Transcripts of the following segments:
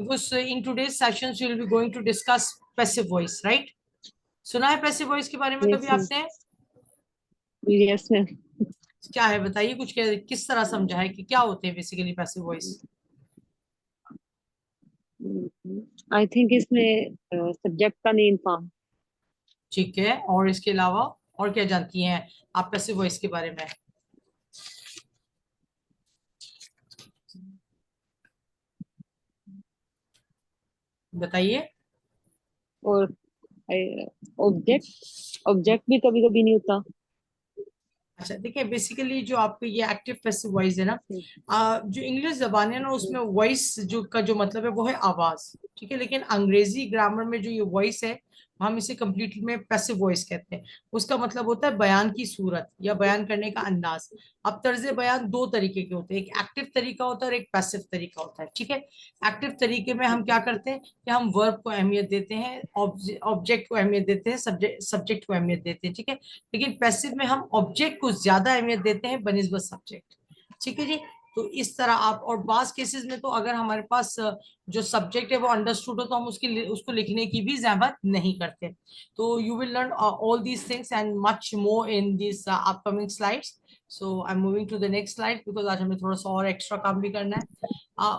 because in today's sessions we will be going to discuss passive voice, right? सुना है passive voice के बारे में कभी Yes, ma'am. आपने? Yes, ma'am. क्या है बताइए, कुछ किस तरह समझा है कि क्या होते हैं basically passive voice? I think इसमें सब्जेक्ट का नेम फॉर्म। ठीक है, और इसके अलावा और क्या जानती हैं आप पैसिव वॉइस के बारे में? बताइए। और ऑब्जेक्ट ऑब्जेक्ट भी कभी कभी नहीं होता। अच्छा देखिए, बेसिकली जो आपको ये एक्टिव पैसिव वॉइस है ना, जो इंग्लिश जबान है ना उसमें वॉइस जो का जो मतलब है वो है आवाज, ठीक है। लेकिन अंग्रेजी ग्रामर में जो ये वॉइस है हम इसे कंप्लीटली में पैसिव वॉइस कहते हैं। उसका मतलब होता है बयान की सूरत या बयान करने का अंदाज। अब तर्ज बयान दो तरीके के होते हैं, एक एक्टिव तरीका होता है और एक पैसिव तरीका होता है, ठीक है। एक्टिव तरीके में हम क्या करते हैं कि हम वर्ब को अहमियत देते हैं, ऑब्जेक्ट को अहमियत देते हैं, सब्जेक्ट को अहमियत देते हैं, ठीक है। लेकिन पैसिव में हम ऑब्जेक्ट को ज्यादा अहमियत देते हैं बनिस्बत सब्जेक्ट, ठीक है जी। तो इस तरह आप, और बास केसेस में तो अगर हमारे पास जो सब्जेक्ट है वो अंडरस्टूड हो तो हम उसको लिखने की भी जहमत नहीं करते। तो you will learn all these things and much more in this upcoming slides. So I am moving to the next slide because आज हमें थोड़ा सा और एक्स्ट्रा काम भी करना है।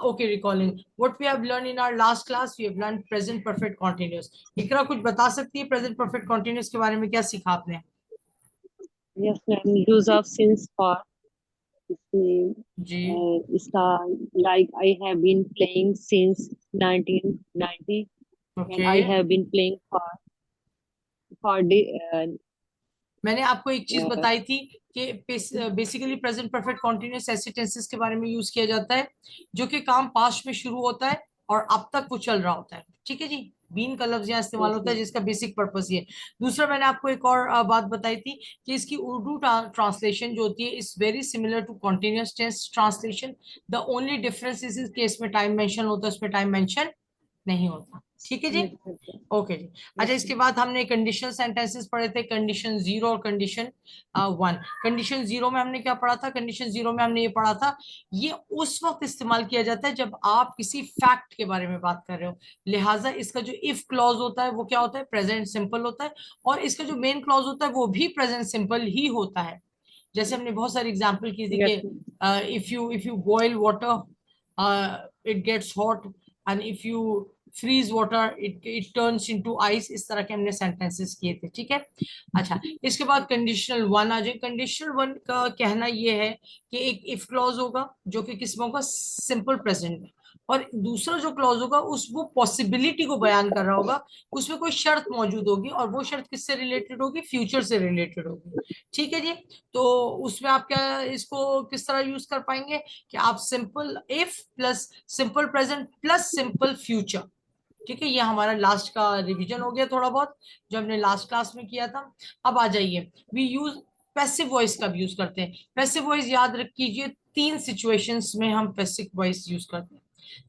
Okay, recalling what we have learn in our last class, we have learn present perfect continuous. Iqra कुछ बता सकती है प्रेजेंट परफेक्ट कॉन्टिन्यूअस के बारे में, क्या सीखा आपने? Yes ma'am, use of since for. जी इसका like I have been playing since 1990 and okay. I have been playing for मैंने आपको एक चीज बताई थी कि बेसिकली प्रेजेंट परफेक्ट कॉन्टिन्यूअस ऐसे टेंसेस के बारे में यूज किया जाता है जो कि काम पास्ट में शुरू होता है और अब तक वो चल रहा होता है, ठीक है जी। बीन का लफ्ज यहाँ इस्तेमाल यस होता है मैम। जिसका बेसिक पर्पस ये है। दूसरा, मैंने आपको एक और बात बताई थी कि इसकी उर्दू ट्रांसलेशन जो होती है is very similar to continuous tense translation. The only difference इस केस में टाइम मेंशन होता है, उसमें टाइम मेंशन नहीं होता, ठीक है जी। Yes ma'am. ओके जी। अच्छा, यस इसके बाद हमने कंडीशनल सेंटेंसेस पढ़े थे, कंडीशन जीरो और कंडीशन वन। कंडीशन जीरो में हमने क्या पढ़ा था? कंडीशन जीरो में हमने ये पढ़ा था, ये उस वक्त इस्तेमाल किया जाता है जब आप किसी फैक्ट के बारे में बात कर रहे हो। लिहाजा इसका जो इफ क्लॉज होता है वो क्या होता है? प्रेजेंट सिंपल होता है। और इसका जो मेन क्लॉज होता है वो भी प्रेजेंट सिंपल ही होता है। जैसे हमने बहुत सारी एग्जाम्पल की थी कि yes ma'am. If you boil water it gets hot, and if you freeze water it turns into ice. इस तरह के हमने सेंटेंसेस किए थे, ठीक है। अच्छा, इसके बाद कंडीशनल वन आ जाए। कंडीशनल वन का कहना यह है कि एक इफ क्लॉज होगा जो कि किस में होगा? सिंपल प्रेजेंट में। और दूसरा जो क्लॉज होगा उस वो पॉसिबिलिटी को बयान कर रहा होगा, उसमें कोई शर्त मौजूद होगी और वो शर्त किससे रिलेटेड होगी? फ्यूचर से रिलेटेड होगी, ठीक है जी। तो उसमें आप क्या इसको किस तरह यूज कर पाएंगे कि आप simple if plus simple present plus simple future, ठीक है। ये हमारा लास्ट का रिवीजन हो गया थोड़ा बहुत जो हमने लास्ट क्लास में किया था। अब आ जाइए, वी यूज पैसिव वॉइस का भी यूज करते हैं। पैसिव वॉइस याद रख कीजिए, तीन सिचुएशंस में हम पैसिव वॉइस यूज करते हैं।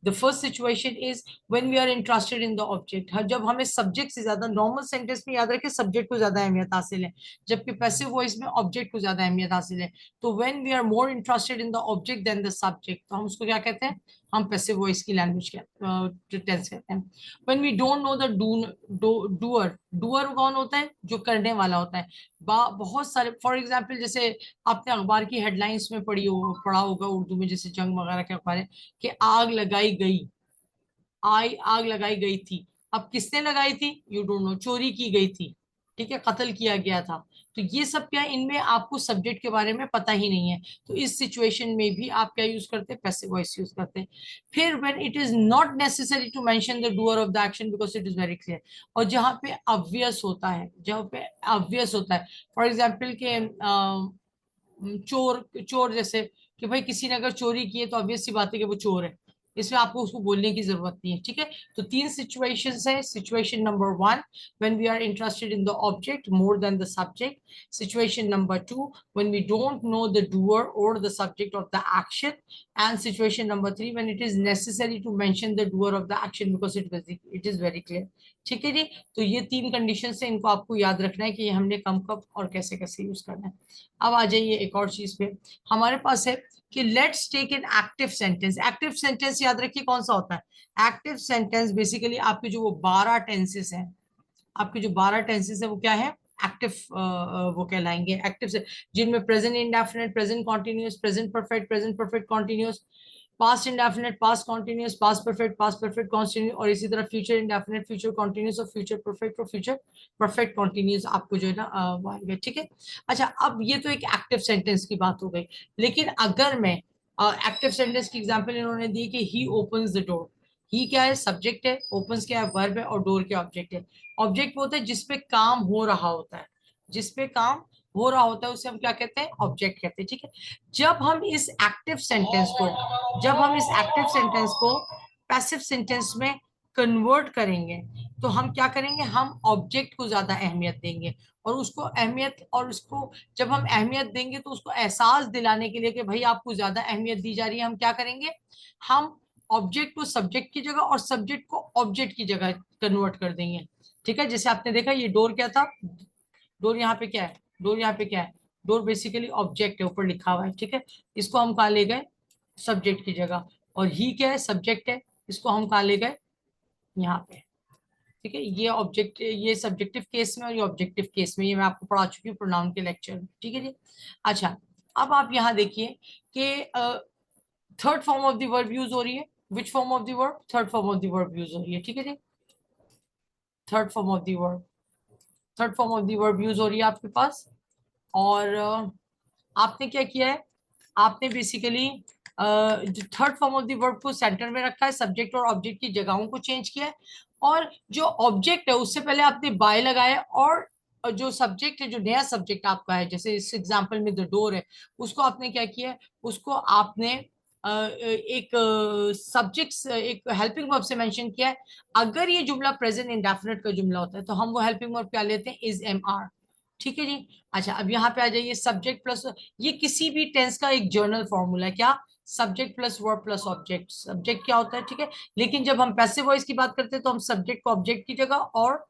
The first situation is when we are interested in the object. जब हमें सब्जेक्ट से ज्यादा, नॉर्मल सेंटेंस में याद रखें सब्जेक्ट को ज्यादा अहमियत हासिल है, जबकि पैसिव वॉइस में ऑब्जेक्ट को ज्यादा अहमियत हासिल है। तो when we are more interested in the object then the subject, तो हम उसको क्या कहते हैं? हम पैसिव वॉइस की लैंग्वेज टेंस कहते हैं। when we don't know the doer, doer कौन होता है? जो करने वाला होता है। बहुत सारे, फॉर एग्जाम्पल जैसे आपने अखबार की हेडलाइंस में पढ़ा होगा उर्दू में, जैसे जंग वगैरह के अखबार है कि आग लगाई गई, आग लगाई गई थी। अब किसने लगाई थी? यू डोंट नो, चोरी की गई थी, ठीक है, कत्ल किया गया था। तो ये सब क्या है? इनमें आपको सब्जेक्ट के बारे में पता ही नहीं है, तो इस सिचुएशन में भी आप क्या यूज करते हैं? पैसिव वॉइस यूज करते हैं। फिर when it is not necessary to mention the doer of the action because it is very clear, और जहां पे ऑब्वियस होता है, जहां पे ऑब्वियस होता है, फॉर एग्जाम्पल के चोर चोर जैसे कि भाई किसी ने अगर चोरी की है तो ऑब्वियस सी बात है कि वो चोर है, इसमें आपको उसको बोलने की जरूरत नहीं है, ठीक है। तो तीन सिचुएशंस है। Situation number one, when we are interested in the object more than the subject. Situation number two, when we don't know the doer और the subject of the action. And situation number three, when it is necessary to mention the doer of the action because it is very clear, ठीक है जी। तो ये तीन condition है, इनको आपको याद रखना है कि ये हमने कब कब और कैसे कैसे यूज करना है। अब आ जाइए एक और चीज पे, हमारे पास है कि let's take an active sentence. Active sentence याद रखिए कौन सा होता है। एक्टिव सेंटेंस बेसिकली आपके जो वो 12 टेंसेस हैं, आपके जो 12 टेंसेस है वो क्या है, एक्टिव वो कहलाएंगे एक्टिव से, जिनमें present indefinite, present continuous, present perfect continuous, past indefinite, past continuous, past perfect continuous, और इसी तरह फ्यूचर इंडेफिनिट, फ्यूचर कॉन्टिन्यूस और फ्यूचर परफेक्ट और फ्यूचर परफेक्ट कॉन्टिन्यूस आपको जो है ना वो आएगा, ठीक है। अच्छा, अब ये तो एक एक्टिव सेंटेंस की बात हो गई, लेकिन अगर मैं एक्टिव सेंटेंस की एग्जांपल इन्होंने दी कि ही ओपन्स द डोर। ही क्या है, सब्जेक्ट है, ओपन्स क्या है, वर्ब है, और डोर क्या ऑब्जेक्ट है। ऑब्जेक्ट वो होता है जिसपे काम हो रहा होता है, जिसपे काम हो रहा होता है उसे हम क्या कहते हैं, ऑब्जेक्ट कहते हैं, ठीक है। जब हम इस एक्टिव सेंटेंस को पैसिव सेंटेंस में कन्वर्ट करेंगे, तो हम क्या करेंगे, हम ऑब्जेक्ट को ज्यादा अहमियत देंगे, और उसको अहमियत, और उसको जब हम अहमियत देंगे तो उसको एहसास दिलाने के लिए कि भाई आपको ज्यादा अहमियत दी जा रही है, हम क्या करेंगे, हम ऑब्जेक्ट को सब्जेक्ट की जगह और सब्जेक्ट को ऑब्जेक्ट की जगह कन्वर्ट कर देंगे, ठीक है। जैसे आपने देखा ये डोर क्या था, डोर यहाँ पे क्या है, डोर यहाँ पे क्या है, डोर बेसिकली ऑब्जेक्ट है, ऊपर लिखा हुआ है, ठीक है। इसको हम कहा ले गए सब्जेक्ट की जगह, और ही क्या है, सब्जेक्ट है, इसको हम कहा ले गए यहाँ पे, ठीक है। ये ऑब्जेक्ट, ये सब्जेक्टिव केस में और ये ऑब्जेक्टिव केस में, ये मैं आपको पढ़ा चुकी हूँ प्रोनाउन के लेक्चर में, ठीक है जी। अच्छा, अब आप यहाँ देखिए कि third form of the verb use हो रही है, which form of the verb, third form of the verb use हो रही है, ठीक है जी। Third form of the verb, third form of the verb use हो रही है आपके पास, और आपने क्या किया है, आपने बेसिकली जो third form of the verb को सेंटर में रखा है, सब्जेक्ट और ऑब्जेक्ट की जगहों को चेंज किया है, और जो ऑब्जेक्ट है उससे पहले आपने बाय लगाया, और जो सब्जेक्ट है, जो नया सब्जेक्ट आपका है, जैसे इस एग्जांपल में द डोर है, उसको आपने क्या किया है, उसको आपने एक सब्जेक्ट, एक हेल्पिंग वर्ब से मेंशन किया है। अगर ये जुमला प्रेजेंट इंडेफिनिट का जुमला होता है तो हम वो हेल्पिंग वर्ब क्या लेते हैं, इज एम आर, ठीक है जी। अच्छा, अब यहाँ पे आ जाइए, सब्जेक्ट प्लस, ये किसी भी टेंस का एक जर्नल फॉर्मूला है, क्या, subject plus verb plus object. Subject क्या होता है, ठीक है, लेकिन जब हम पैसिव वॉइस की बात करते हैं तो हम सब्जेक्ट को ऑब्जेक्ट की जगह और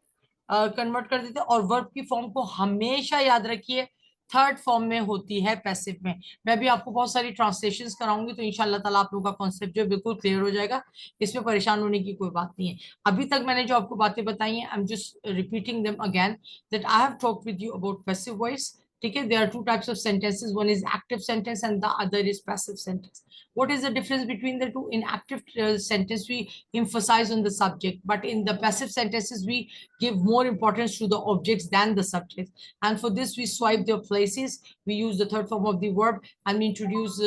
कन्वर्ट कर देते हैं, और वर्ब की फॉर्म को हमेशा याद रखिए थर्ड फॉर्म में होती है पैसिव में। मैं भी आपको बहुत सारी ट्रांसलेशंस कराऊंगी, तो इंशाल्लाह ताला आप लोगों का कॉन्सेप्ट जो है बिल्कुल क्लियर हो जाएगा, इसमें परेशान होने की कोई बात नहीं है। अभी तक मैंने जो आपको बातें बताई हैं, I am just repeating them again, that I have talked with you about passive voice, ठीक है। There are two types of sentences, one is active sentence and the other is passive sentence. What is the difference between the two? In active sentence, we emphasize on the subject, but in the passive sentences, we give more importance to the objects than the subjects. And for this, we swipe their places. We use the third form of the verb, and we introduce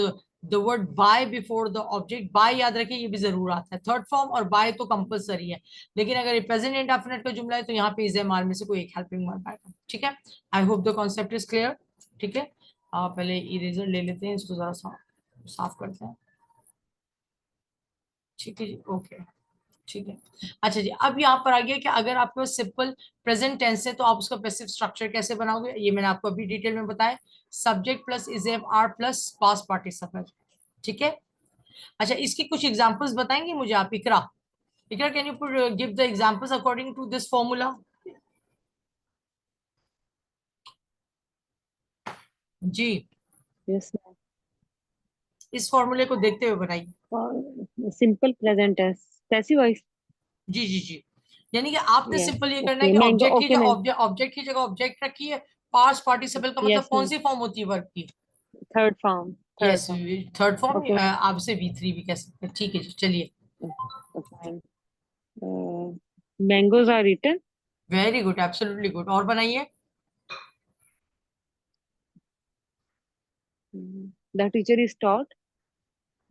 the word by before the object. By याद रखिए, ये भी जरूर आता है, third form और by तो compulsory है, लेकिन अगर ये प्रेजेंट इंडेफिनिट का जुमला है तो यहाँ पे इज एम आर में से कोई एक हेल्पिंग वर्ब आएगा, ठीक है। I hope the concept is clear, ठीक है। पहले इरेजर ले लेते हैं, इसको जरा साफ करते हैं, ठीक है जी, ओके, ठीक है। अच्छा जी, अब यहाँ पर आ गया कि अगर आपके पास सिंपल प्रेजेंट टेंस है तो आप उसका पैसिव स्ट्रक्चर कैसे बनाओगे, ये मैंने आपको अभी डिटेल में बताया, subject plus is am are plus past participle, ठीक है। अच्छा, इसकी कुछ एग्जांपल्स बताएंगे मुझे आप, Iqra, Iqra can you give the examples according to this formula. जी, Yes, इस फॉर्मूले को देखते हुए बनाइए। simple present tense. Passive voice. जी जी जी, यानी कि आपने Yes. सिंपल ये करना है Okay. कि Mango. Okay, ma'am. ऑब्जेक्ट की जगह ऑब्जेक्ट रखी है, पास्ट पार्टिसिपल का मतलब Yes, कौन ma'am. सी फॉर्म होती है वर्ब की, Third form. Third yes, form. Third form, Okay, ma'am. आप से V3 भी कह सकते हैं, ठीक है जी, चलिए। Okay, ma'am. Uh, Mangoes are eaten. Very good, absolutely good, और बनाइए। The teacher is taught.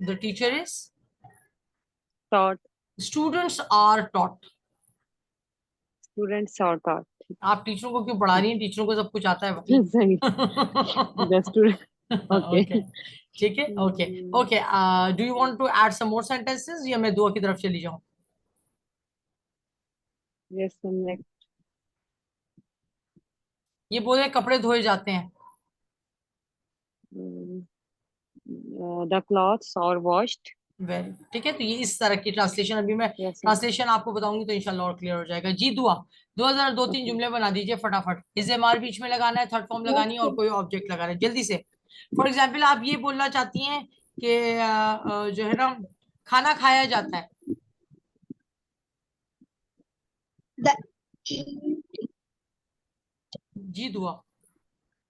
The teacher is, Taught. Students are taught. Students are taught. आप टीचरों को क्यों पढ़ा रही हैं, टीचरों को सब कुछ आता है भाई। Sorry. The student. Okay. Okay, ठीक है, okay, okay. Do you want to add some more sentences, या मैं दुआ की तरफ चली जाऊं। Yes, ma'am. Like, ये बोले कपड़े धोए जाते हैं। mm, the clothes are washed. Very, ठीक है, तो ये इस तरह की ट्रांसलेशन, अभी मैं Yes, ma'am. ट्रांसलेशन आपको बताऊंगी तो इंशाल्लाह और क्लियर हो जाएगा जी। दुआ, दुआ जरा दो तीन Okay. जुमले बना दीजिए फटाफट, इस एम आर बीच में लगाना है, थर्ड फॉर्म लगानी है, और कोई ऑब्जेक्ट लगाना है जल्दी से। फॉर एग्जाम्पल आप ये बोलना चाहती हैं कि जो है ना खाना खाया जाता है? The जी दुआ।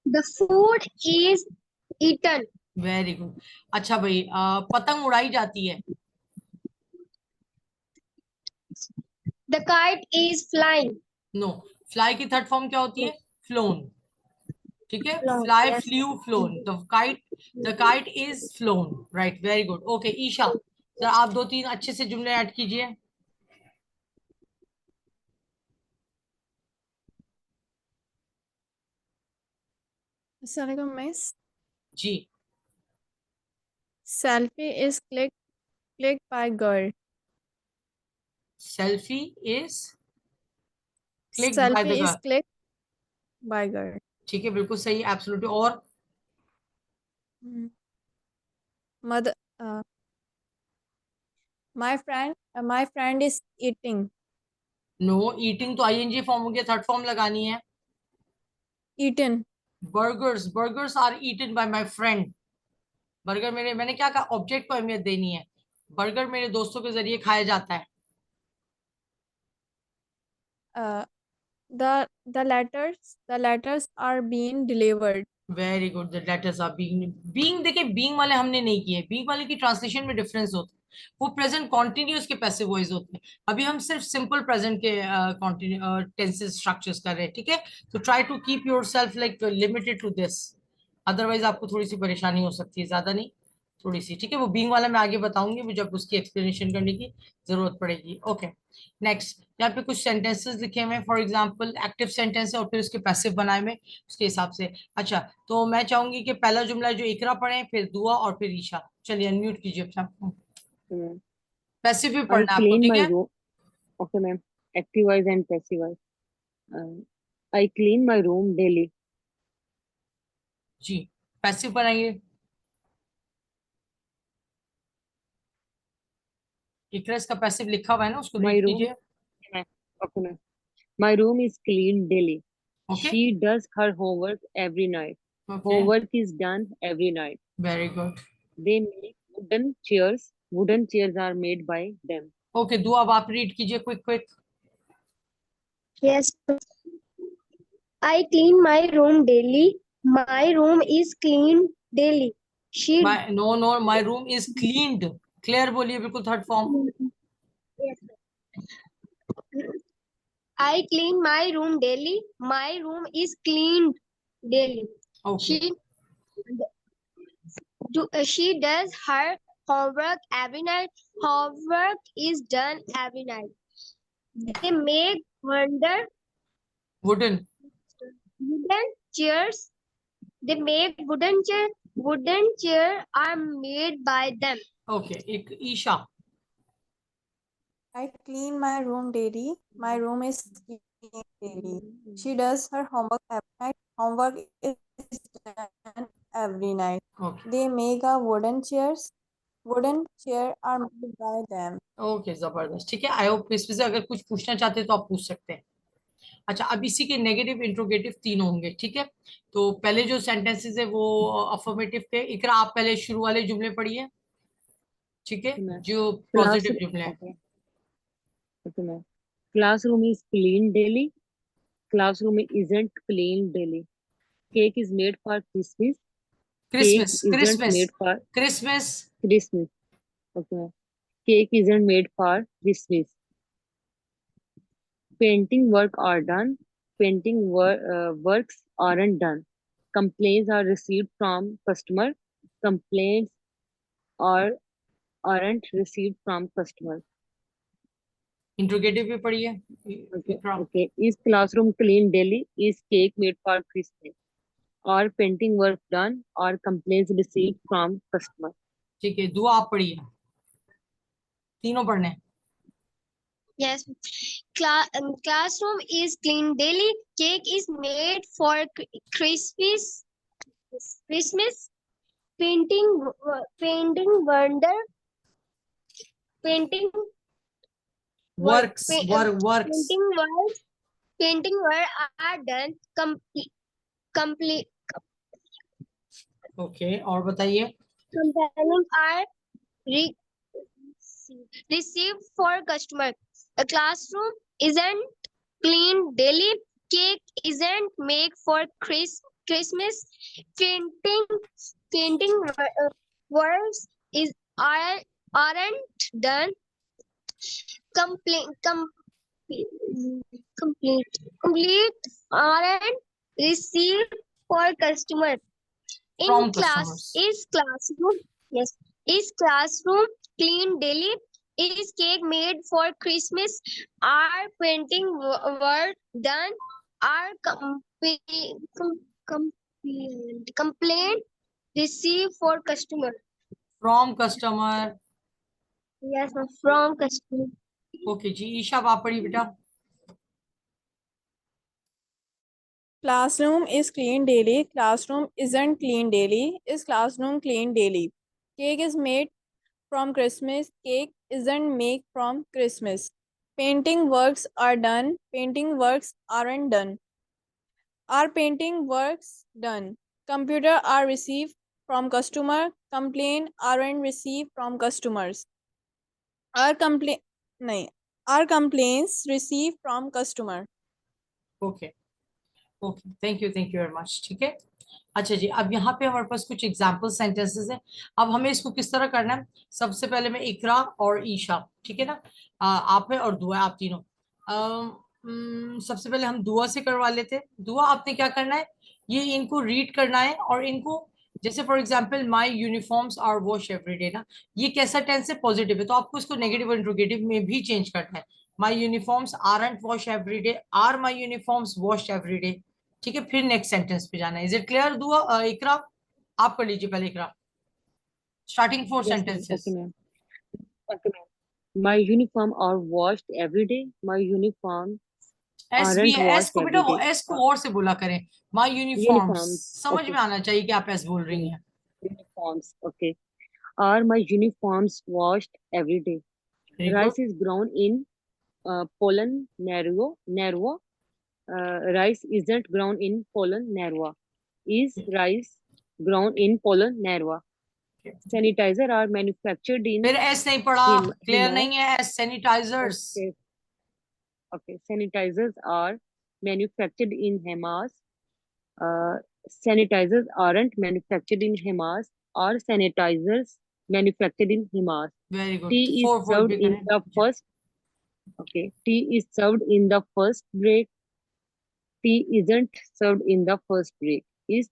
the food is eaten. Very good. अच्छा भाई, पतंग उड़ाई जाती है? The kite is flying. No. Fly की थर्ड फॉर्म क्या होती है? फ्लोन। ठीक है, Flown. Fly, Yes. Flew, flown. The kite is flown. Right, very good. Okay Isha, जरा आप दो तीन अच्छे से जुमले ऐड कीजिए। Assalamualaikum, miss. जी। Selfie is clicked by girl. Selfie is clicked by the Selfie is girl. clicked by girl. ठीक है, बिल्कुल सही, एब्सोल्युटली। और Mm. Mother, my friend is eating. No, eating तो आईएनजी फॉर्म हो गया, थर्ड फॉर्म लगानी है। Eaten. Burgers are eaten by my friend. Burger मैंने क्या कहा, ऑब्जेक्ट को अहमियत देनी है। बर्गर मेरे दोस्तों के जरिए खाया जाता है। Uh, the letters are being delivered. Very good. The letters are being देखिए, बीइंग वाले हमने नहीं किए, बीइंग वाले की ट्रांसलेशन में डिफरेंस होता है, वो प्रेजेंट कॉन्टिन्यूस के पैसिव वॉइस होते हैं। अभी हम सिर्फ सिंपल प्रेजेंट के टेंसेस स्ट्रक्चर्स कर रहे हैं, ठीक है। तो try to keep yourself like limited to this, otherwise आपको थोड़ी सी परेशानी हो सकती है, ज्यादा नहीं, थोड़ी सी, ठीक है। वो बीइंग वाला मैं आगे बताऊंगी, मुझे जब उसकी एक्सप्लेनेशन करने की जरूरत पड़ेगी। ओके नेक्स्ट, यहाँ पे कुछ सेंटेंसेस लिखे हुए हैं, फॉर एग्जांपल एक्टिव सेंटेंस है और फिर उसके पैसिव बनाए हुए, उसके हिसाब से। अच्छा, तो मैं चाहूंगी कि पहला जुमला जो इकरा पढ़े, फिर दुआ और फिर ईशा। चलिए अनम्यूट कीजिए अपना। ma'am. पैसिव भी I पढ़ना है आपको, clean ठीक my है? room. Okay, ma'am. Active wise and passive wise. Uh, I clean my room daily. जी, पैसिव पढ़ाएंगे। इकरा इसका पैसिव लिखा हुआ है ना, उसको My रीड room. कीजिए। Ma'am. Okay, ma'am. My room is cleaned daily. Okay. She does her homework every night. Okay, Homework is done every night. Very good. They make wooden chairs. Wooden chairs are made by them. Okay दुआ, अब आप read कीजिए, quick quick. Yes. I clean my room daily. My room is cleaned daily. She no, my room is cleaned. Clear बोलिए, बिल्कुल third form. Yes. I clean my room daily. My room is cleaned daily. Okay, She does her homework every night. Homework is done every night. They make wooden. wooden chairs. They make wooden chair. Wooden chair are made by them. Okay, एक Isha. I clean my room daily. My room is clean daily. She does her homework every night. Homework is done every night. Okay They make a wooden chairs. Wooden chair are made by them. Okay, जबरदस्त, ठीक है। I hope इसमें से अगर कुछ पूछना चाहते हैं तो आप पूछ सकते हैं। अच्छा, अब इसी के नेगेटिव इंट्रोगेटिव तीन होंगे, ठीक है। तो पहले जो सेंटेंसेस है वो अफर्मेटिव थे। इकरा आप पहले शुरू वाले जुमले पढ़िए, ठीक है, Okay, ma'am. जो Class. पॉजिटिव जुमले हैं। Okay. Okay, ma'am. Classroom is cleaned daily. Classroom isn't cleaned daily. Cake is made for Christmas. Cake Christmas, isn't Christmas, made for Christmas. Christmas. Okay. Cake isn't made for Christmas. Painting work are done. Works aren't done. Complaints are received from customer. Complaints are aren't received from customer. Interrogative भी पढ़िए Okay. Iqra. Okay. Is classroom clean daily? Is cake made for Christmas? Are painting work done? Are complaints received from customer? ठीक है, दुआ आप पढ़िए, तीनों पढ़ने हैं। Yes. Classroom is cleaned daily. Cake is made for Christmas. Christmas. Painting wonder. Painting work. Works, works. Painting work are done. Complete. Okay, और बताइए। Companions are re- received for customer. A classroom isn't cleaned daily. Cake isn't made for Christmas. Painting works is aren't done. Complete complete aren't received for customer. In From class, customers. is classroom, yes, is classroom clean daily? Is cake made for Christmas? Are painting work done? Are complaint received for customer? From customer. Yes, ma'am, from customer. Okay जी, ईशा आप पढ़िए बेटा. Classroom is cleaned daily. Classroom isn't cleaned daily. Is classroom cleaned daily? Cake is made from Christmas. Cake isn't made from Christmas. Painting works are done. Painting works aren't done. Are painting works done? Computer are received from customer. Complaint aren't received from customers. Are complaint नहीं. Are complaints received from customer? Okay okay, thank you very much. ठीक है. अच्छा जी, अब यहाँ पे हमारे पास कुछ एग्जाम्पल सेंटेंसेस हैं. अब हमें इसको किस तरह करना है? सबसे पहले मैं इकरा और ईशा, ठीक है ना, आप है और दुआ, आप तीनों. सबसे पहले हम दुआ से करवा लेते हैं. दुआ आपने क्या करना है, ये इनको रीड करना है और इनको, जैसे for example my uniforms are wash everyday ना, ये कैसा टेंस है, पॉजिटिव है, तो आपको इसको नेगेटिव इंट्रोगेटिव में भी चेंज करना है. My uniforms aren't wash everyday, are my uniforms wash everyday. ठीक है, फिर नेक्स्ट सेंटेंस पे जाना है. Is it clear? Dua, Iqra आप कर लीजिए पहले. Iqra starting 4 Yes, ma'am. Sentences. Okay, ma'am. Okay, ma'am. My uniform are washed every day. My uniform S भी aren't है, एस washed को बेटा every वो day. एस को और से बोला करें. माई यूनिफॉर्म्स Uniforms. समझ में Okay. आना चाहिए कि आप एस बोल रही Okay. हैं. Uniforms. Okay. Are my uniforms washed every day? Very good. Rice is grown in Poland, narrow. Rice isn't grown in Poland, narrow. Is rice grown in Poland, narrow? Sanitizer are manufactured in फिर S नहीं पढ़ा, clear Himas. नहीं है. S sanitizers. Okay. Okay. Sanitizers are manufactured in Hamas. Sanitizers aren't manufactured in Hamas. Are sanitizers manufactured in Hamas? Very good. Tea is 4 served पे in करें. the first. Okay. Tea is served in the first break. Tea isn't served in the first break. Is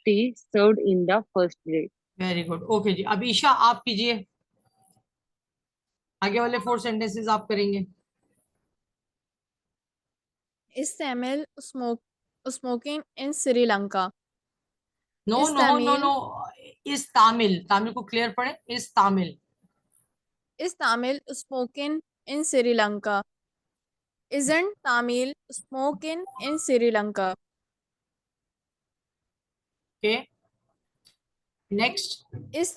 tea served in the first break? Very good. Okay जी, अब ईशा आप कीजिए. आगे वाले 4 sentences आप करेंगे. Is Tamil smoking in Sri Lanka? No Is no no no, Tamil is Tamil, Tamil को clear पढ़े. Is Tamil. is Tamil spoken in Sri Lanka? Isn't Tamil spoken in Sri Lanka? Okay, next. Is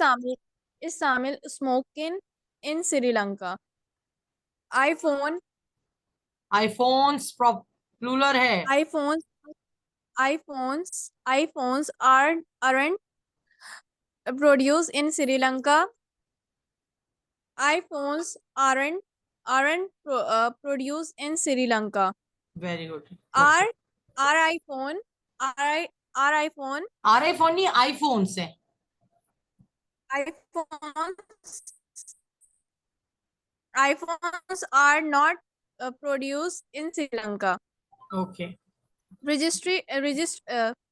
Tamil spoken in Sri Lanka? iPhone iPhones plural है. iPhones aren't produced in Sri Lanka. iPhones aren't produced in Sri Lanka. Very good. Are are iPhone are iPhone iPhone नहीं, iPhones है. iPhones are not produced in Sri Lanka. Okay.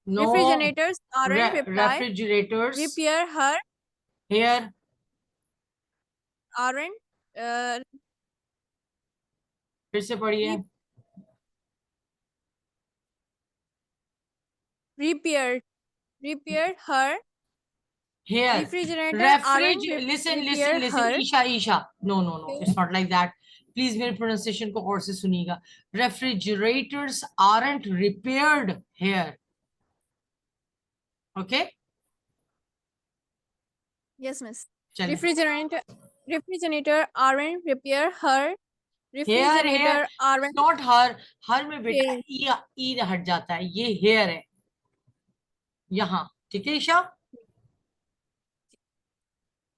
No, Refrigerators aren't refrigerators repair her here. aren't फिर से पढ़िए. repair her हेयर. refrigerator रेफ्रिज, aren't listen repair listen her. Isha Isha, no no no, it's not like that. Please मेरे pronunciation को और से सुनिएगा. Refrigerators aren't repaired here. Okay, Yes, miss. चलिए. Refrigerator aren't repair her. Hair hair, Refrigerator aren't not her. Her में बेटा Hair. ई हट जाता है, ये हेयर है यहाँ. ठीक है Isha.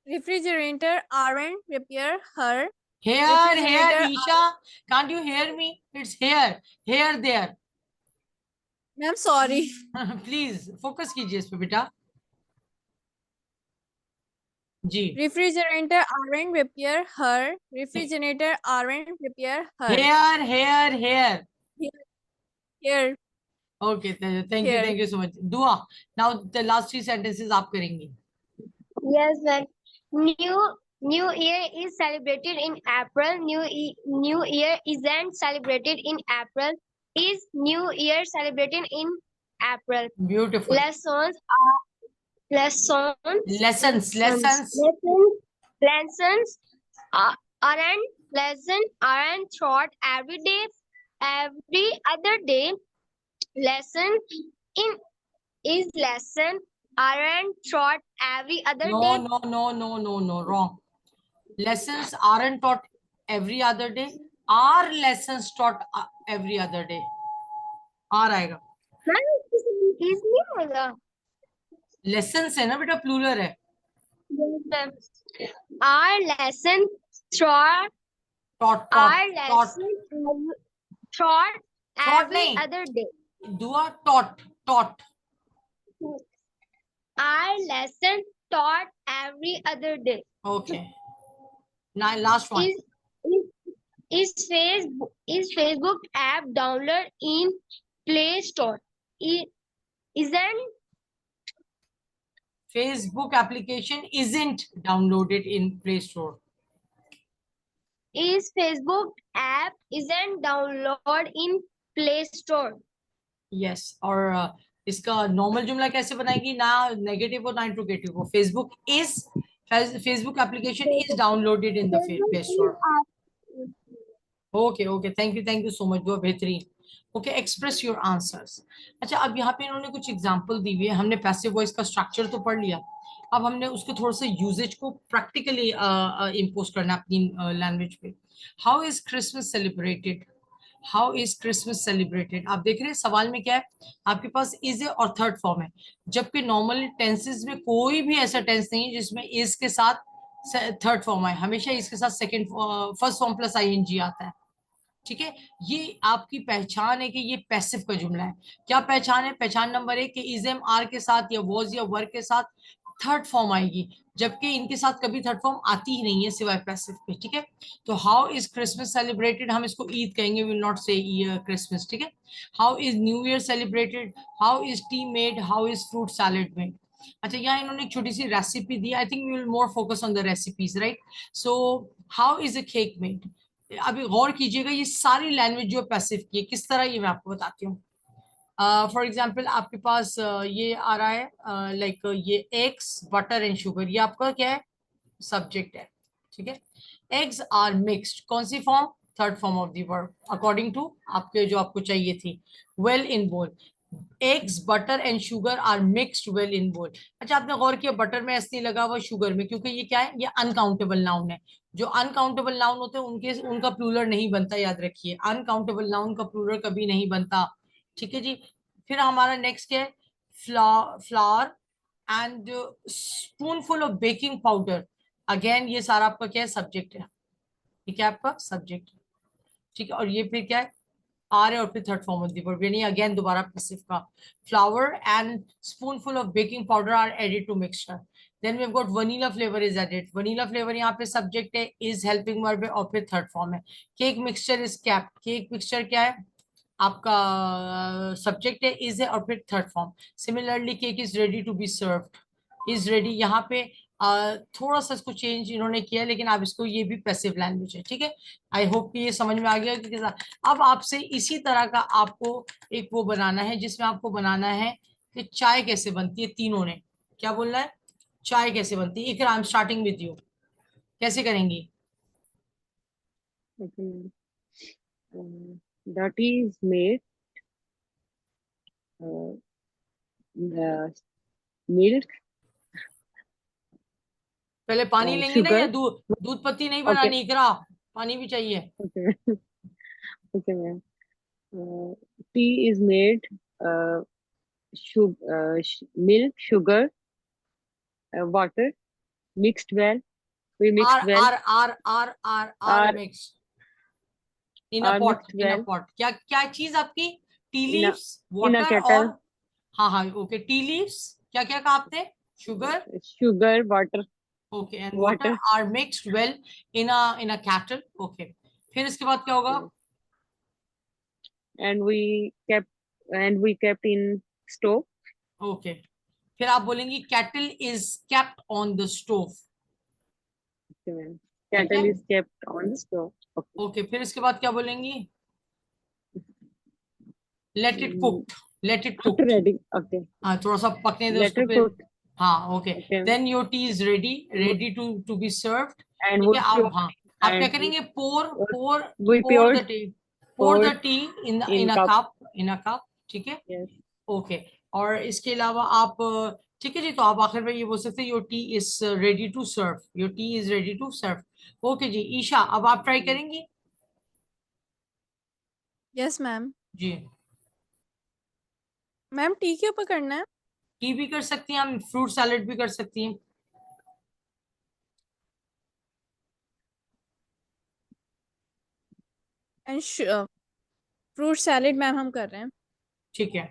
refrigerator aren't repair her. Here, Refrigerator Isha, can't you hear me? It's here, there. I'm sorry. Please focus कीजिए इस पे बेटा जी. Refrigerator aren't repair her. Refrigerator aren't repair her. Here. Here, Okay, thank here. you so much. Dua, now the last three sentences आप करेंगी. Yes, ma'am. New Year is celebrated in April. New Year isn't celebrated in April. Is New Year celebrated in April? Beautiful. Lessons are lessons aren't taught every day. Every other day, lesson in is lesson aren't taught every other day. No, wrong. Lessons aren't taught every other day. Are lessons taught every other day? आ आएगा. Is नहीं होगा. Lessons है ना बेटा, plural है. Our lesson taught Taught. every नहीं. other day. Dua, taught. Our lesson taught every other day. Okay. Now last one. Is Facebook app download in Play Store? Isn't Facebook application isn't downloaded in Play Store. is Facebook app isn't download in Play Store? Yes. और इसका normal जुमला कैसे बनाएगी, ना negative और ना interrogative को. Facebook application is downloaded in the Play Store. Okay, thank you so much. वो बेहतरीन. Okay, express your answers. अच्छा, अब यहाँ पे इन्होंने कुछ एग्जांपल दी हुई है. हमने पैसिव वॉइस का स्ट्रक्चर तो पढ़ लिया. अब हमने उसको थोड़ा सा यूजेज को प्रैक्टिकली इम्पोज करना है अपनी लैंग्वेज पे. How is Christmas celebrated? How is Christmas celebrated? आप देख रहे हैं सवाल में क्या है, आपके पास इज है और थर्ड फॉर्म है, जबकि नॉर्मल टेंसेस में कोई भी ऐसा टेंस नहीं है जिसमें इज के साथ थर्ड फॉर्म है. हमेशा इसके साथ second first form plus ING आता है. ठीक है, ये आपकी पहचान है कि ये पैसिव का जुमला है. क्या पहचान है? पहचान नंबर 1 कि इज एम आर के साथ या वॉज या वर के साथ थर्ड फॉर्म आएगी, जबकि इनके साथ कभी थर्ड फॉर्म आती ही नहीं है सिवाय पैसिव के. ठीक है, तो हाउ इज क्रिसमस सेलिब्रेटेड, हम इसको ईद कहेंगे, विल नॉट से क्रिसमस. ठीक है, how is new year celebrated, how is tea made, how is fruit salad made. अच्छा, यहाँ इन्होंने एक छोटी सी रेसिपी दी. I think we will more focus on the recipes, right. So how is a cake made. अभी गौर कीजिएगा, ये सारी लैंग्वेज जो पैसिव की है, किस तरह ये मैं आपको बताती हूँ. फॉर एग्जाम्पल आपके पास ये आ रहा है लाइक ये एग्स बटर एंड शुगर, ये आपका क्या है? सब्जेक्ट है. ठीक है, एग्स आर मिक्स्ड, कौन सी form? Third form of the verb according to आपके जो आपको चाहिए थी. Well in bowl, eggs butter and sugar are mixed well in bowl. अच्छा, आपने गौर किया बटर में एस नहीं लगा हुआ शुगर में, क्योंकि ये क्या है? ये अनकाउंटेबल नाउन है. जो अनकाउंटेबल नाउन होते हैं उनका प्लूरल नहीं बनता, याद रखिए. अनकाउंटेबल नाउन का प्लूरल कभी नहीं बनता. ठीक है जी. फिर हमारा नेक्स्ट क्या है? Flower and spoonful of baking powder. Again ये सारा आपका क्या है? सब्जेक्ट है. ठीक है, आपका सब्जेक्ट. ठीक है, और ये फिर क्या है? आर है और फिर third form of the verb, यानी अगेन दोबारा पैसिव का. Flour and spoonful of baking powder are added to mixture. Then we have got vanilla flavour is added. Vanilla flavour यहाँ पे सब्जेक्ट है, इज हेल्पिंग वर्ब है और फिर third form है. Cake mixture is capped. Cake mixture क्या है? आपका सब्जेक्ट है, इज है और फिर third form. Similarly cake is ready to be served. Is ready यहाँ पे थोड़ा सा इसको चेंज इन्होंने किया, लेकिन आप इसको, ये भी पैसिव लैंग्वेज है. ठीक है, आई होप कि ये समझ में आ गया. कि अब आपसे इसी तरह का आपको एक वो बनाना है, जिसमें आपको बनाना है कि चाय कैसे बनती है. तीनों ने क्या बोलना है? चाय कैसे बनती है. Iqra, I am starting with you. कैसे करेंगी? The tea is made the milk. पहले पानी लेंगी ना, sugar. या दूध पत्ती नहीं Okay. बनानी इकरा, पानी भी चाहिए. Okay. Okay, ma'am. Tea is made milk, sugar, water, Mixed well. We mixed are well. are Are mixed in a are pot, mixed in a well pot. क्या क्या चीज आपकी? T in a leaves, water kettle. और, हाँ हाँ okay, tea leaves, क्या क्या कहा आपने? Sugar, Sugar, water, okay, and water water. Are mixed well in a kettle, okay. फिर इसके बाद क्या होगा? Yes. And we kept in stove. Okay, फिर आप बोलेंगी cattle is kept on the stove, Okay, ma'am. ठीक है, Kettle is kept on the stove. Okay. Okay. फिर इसके बाद क्या बोलेंगी? Let it Mm, cooked, let it cooked, Ready. Okay. हाँ थोड़ा सा पकने दे उसको Letter फिर, cooked. हाँ okay. Okay. Then your tea is ready, W- ready to be served, And ठीक है। आप, हाँ, आप क्या and करेंगे? Pour pour we pour the poured tea, pour the poured tea in in a cup. Cup, in a cup, ठीक है, Yes. Okay. और इसके अलावा आप, ठीक है जी, तो आप आखिर में ये बोल सकते हैं your tea is ready to serve, your tea is ready to serve, okay जी। ईशा, अब आप ट्राई करेंगी Yes, ma'am. जी? मैम टी के ऊपर करना है? टी भी कर सकती हैं, हम फ्रूट सैलेड भी कर सकती हैं। एंड फ्रूट सैलेड मैम हम कर रहे हैं। ठीक है,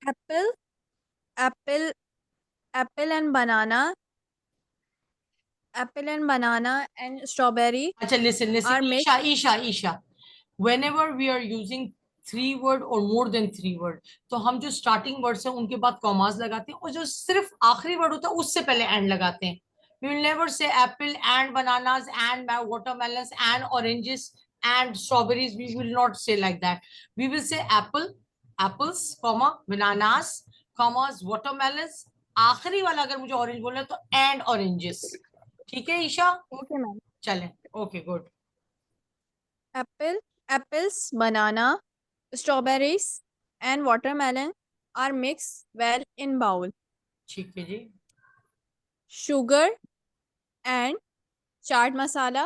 apple, apple, apple and banana, apple and banana and strawberry अच्छा listen listen, are Isha mix. Isha Isha, whenever we are using 3 word or more than 3 word, तो हम जो स्टार्टिंग वर्ड्स हैं उनके बाद कॉमास लगाते हैं, और जो सिर्फ आखिरी वर्ड होता है उससे पहले एंड लगाते हैं। We will never say apple and bananas and watermelons and oranges and strawberries. We will not say like that. We will say apple, apples, comma, bananas, commas, watermelons. आखिरी वाला अगर मुझे ऑरेंज बोलना है तो and oranges, ठीक है Isha? Okay ma'am. चलें, okay good, apple, apples, banana, strawberries and watermelon are mix well in bowl. ठीक है जी, sugar and chaat masala,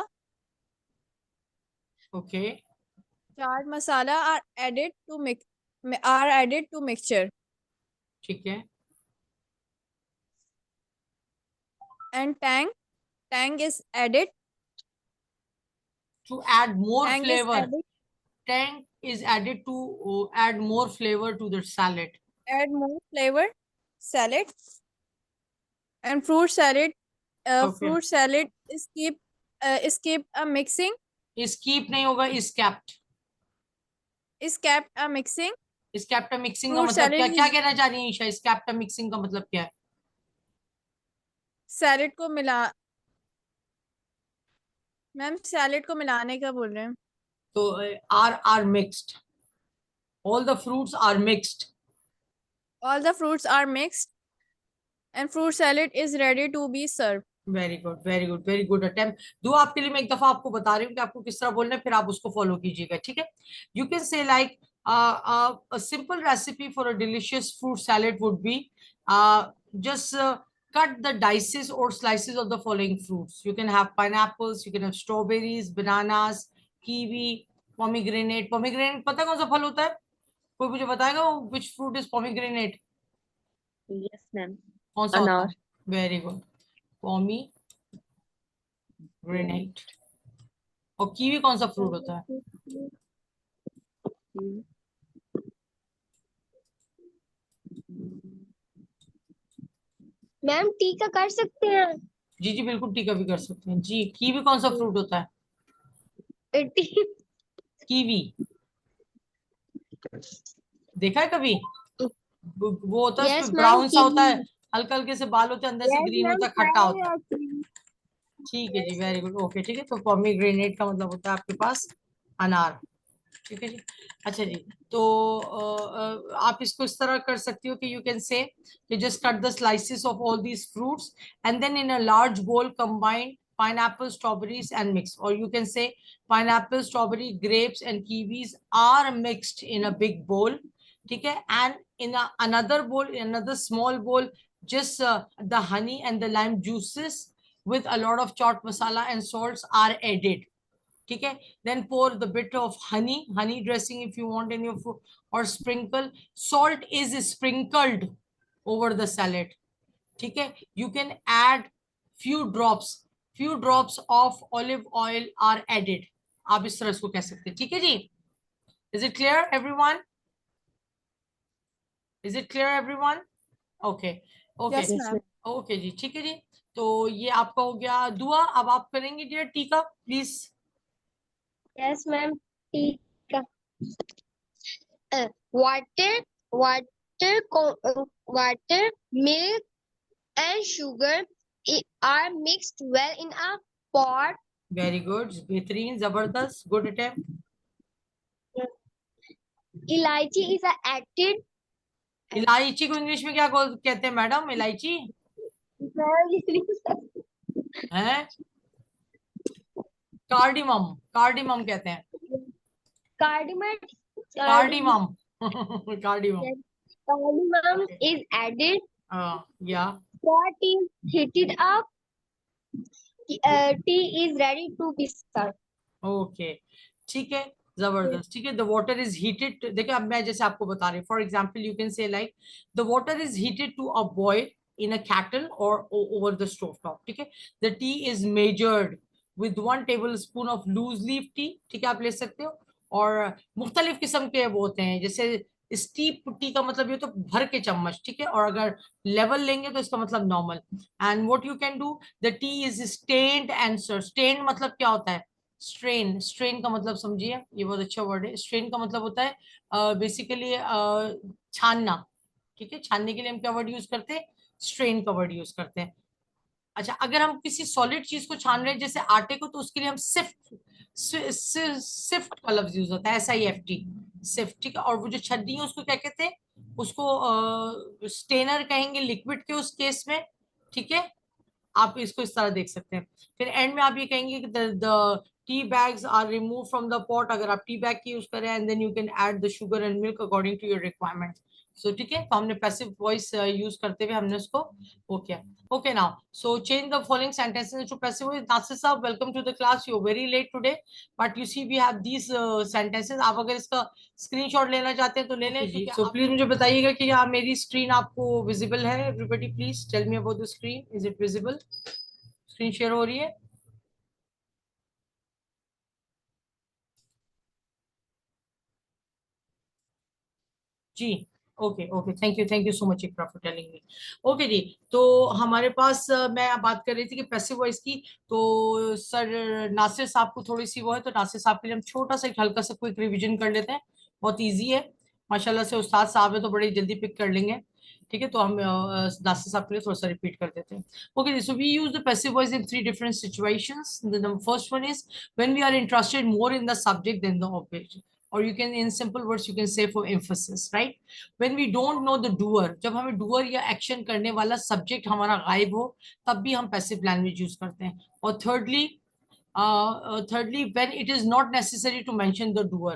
okay, chaat masala are added to mixture ठीक है, and Tang is added, to add more Tang is flavor, added, tang is added to add more flavor to the salad, add more flavor salad and fruit salad. okay, Fruit salad skip a mixing, is keep नहीं होगा, is kept, is kept a mixing. is kept a mixing का Fruit मतलब क्या, salad क्या is कहना चाह रही है Isha? is kept a mixing का मतलब क्या है? सैलेड को मिला, मैम सैलेड को मिलाने का बोल रहे हैं। तो are mixed, all the fruits are mixed, All the fruits are mixed and fruit salad is ready to be served. Very good very good very good attempt. दो आपके लिए मैं एक दफा आपको बता रही हूँ कि आपको किस तरह बोलना है, फिर आप उसको फॉलो कीजिएगा, ठीक है? You can say like a simple recipe for a delicious fruit salad would be just cut the dices or slices of the following fruits. You can have pineapples, you can have strawberries, bananas, kiwi, pomegranate. Pomegranate पता है कौन सा फल होता है? कोई मुझे बताएगा वो which fruit is pomegranate? Yes, ma'am. कौन सा होता Anar. है? Very good, pomegranate। और कीवी कौन सा फ्रूट होता है? Mm. मैम टी का कर सकते हैं? जी जी बिल्कुल, टीका भी कर सकते हैं जी। कीवी कौन सा फ्रूट होता है? टी कीवी देखा है कभी? वो होता है, यस उसमें मैम ब्राउन सा होता है, हल्का हल्के से बाल होते हैं, अंदर से यस ग्रीन मैम होता है, खट्टा होता है, ठीक है जी, वेरी गुड, ओके, ठीक है। तो पोमीग्रेनेट का मतलब होता है आपके पास अनार, ठीक है जी। अच्छा जी, तो आप इसको इस तरह कर सकती हो कि you can say just cut the slices of all these fruits and then in a large bowl combine pineapple, strawberries and mix, or you can say pineapple, strawberry, grapes and kiwis are mixed in a big bowl, ठीक है? And in another bowl, in another small bowl, just the honey and the lime juices with a lot of chaat masala and salts are added, ठीक है? Then pour the bit of honey dressing if you want in your food, or sprinkle salt is sprinkled over the salad, ठीक है? You can add few drops of olive oil are added. आप इस तरह इसको कह सकते हैं, ठीक है जी. Is it clear everyone? Is it clear everyone? Okay. Okay. Yes, ma'am. Okay जी, ठीक है जी. तो ये आपका हो गया दुआ. अब आप करेंगे डियर टीका प्लीज. Yes, ma'am. ठीक है. Water, water, milk, and sugar are mixed well in a pot. Very good, बेहतरीन, जबरदस्त, good attempt. Elaichi is added. इलायची को इंग्लिश में क्या कहते हैं मैडम? इलायची है, कार्डिमम, कार्डिमम कहते हैं. Cardamom, cardamom. Cardamom. cardamom Okay. is added. या Pot is heated up. Tea is ready to be served. Okay, ठीक है, जबरदस्त, ठीक है. The water is heated. देखिए अब मैं जैसे आपको बता रही हूँ, for example you can say like the water is heated to a boil in a kettle or over the stove top. ठीक है. The tea is measured with 1 tablespoon of loose leaf tea. ठीक है, आप ले सकते हो. और मुख्तलिफ किस्म के वो होते हैं, जैसे स्टीप टी का मतलब ये तो भर के चम्मच, ठीक है. और अगर लेवल लेंगे तो इसका मतलब normal. And what you can do, the tea is strained and served. Strained मतलब क्या होता है? स्ट्रेन. स्ट्रेन का मतलब समझिए, ये बहुत अच्छा वर्ड है. स्ट्रेन का मतलब होता है बेसिकली छानना. ठीक है, छानने के लिए हम क्या वर्ड यूज करते हैं? स्ट्रेन का वर्ड यूज करते हैं. अच्छा, अगर हम किसी सॉलिड चीज को छान रहे हैं जैसे आटे को, तो उसके लिए हम सिफ्ट का लफ्ज यूज होता है, SIFT, सिफ्ट. ठीक है. और वो जो छन्नी है उसको क्या कहते हैं? उसको स्टेनर कहेंगे लिक्विड के उस केस में. ठीक है, आप इसको इस तरह देख सकते हैं. फिर एंड में आप ये कहेंगे कि the tea bags are remove from the pot, अगर आप टी बैग की यूज करें. And then you can add the sugar and milk according to your requirement. So ठीक है, तो हमने पैसिव वॉइस यूज करते हुए हमने उसको okay. Okay, now so change the following sentences into passive voice. Nasir sir, welcome to the class. You're very late today, but you see we have these sentences. आप अगर इसका screenshot लेना चाहते हैं तो ले लें. So please मुझे बताइएगा कि यहाँ मेरी स्क्रीन आपको विजिबल है. Everybody please tell me about the screen. Is it visible? Screen share हो रही है? जी, okay okay, thank you so much Iqra for telling me. Okay जी, तो हमारे पास मैं बात कर रही थी कि पैसिव वॉइस की. तो सर नासिर साहब को थोड़ी सी वो है, तो नासिर साहब के लिए हम छोटा सा एक हल्का सा क्विक रिवीजन कर लेते हैं. बहुत इजी है माशाल्लाह से, उस्ताद साहब है तो बड़ी जल्दी पिक कर लेंगे. ठीक है, तो हम नासिर साहब के लिए थोड़ा सा रिपीट कर देते हैं. Okay, so we use the passive voice in 3 different situations. The first one is when we are interested more in the subject then the object, or you can in simple words you can say for emphasis, right? When we don't know the doer, जब हमें doer या action करने वाला subject हमारा गायब हो, तब भी हम passive language use करते हैं. और thirdly when it is not necessary to mention the doer,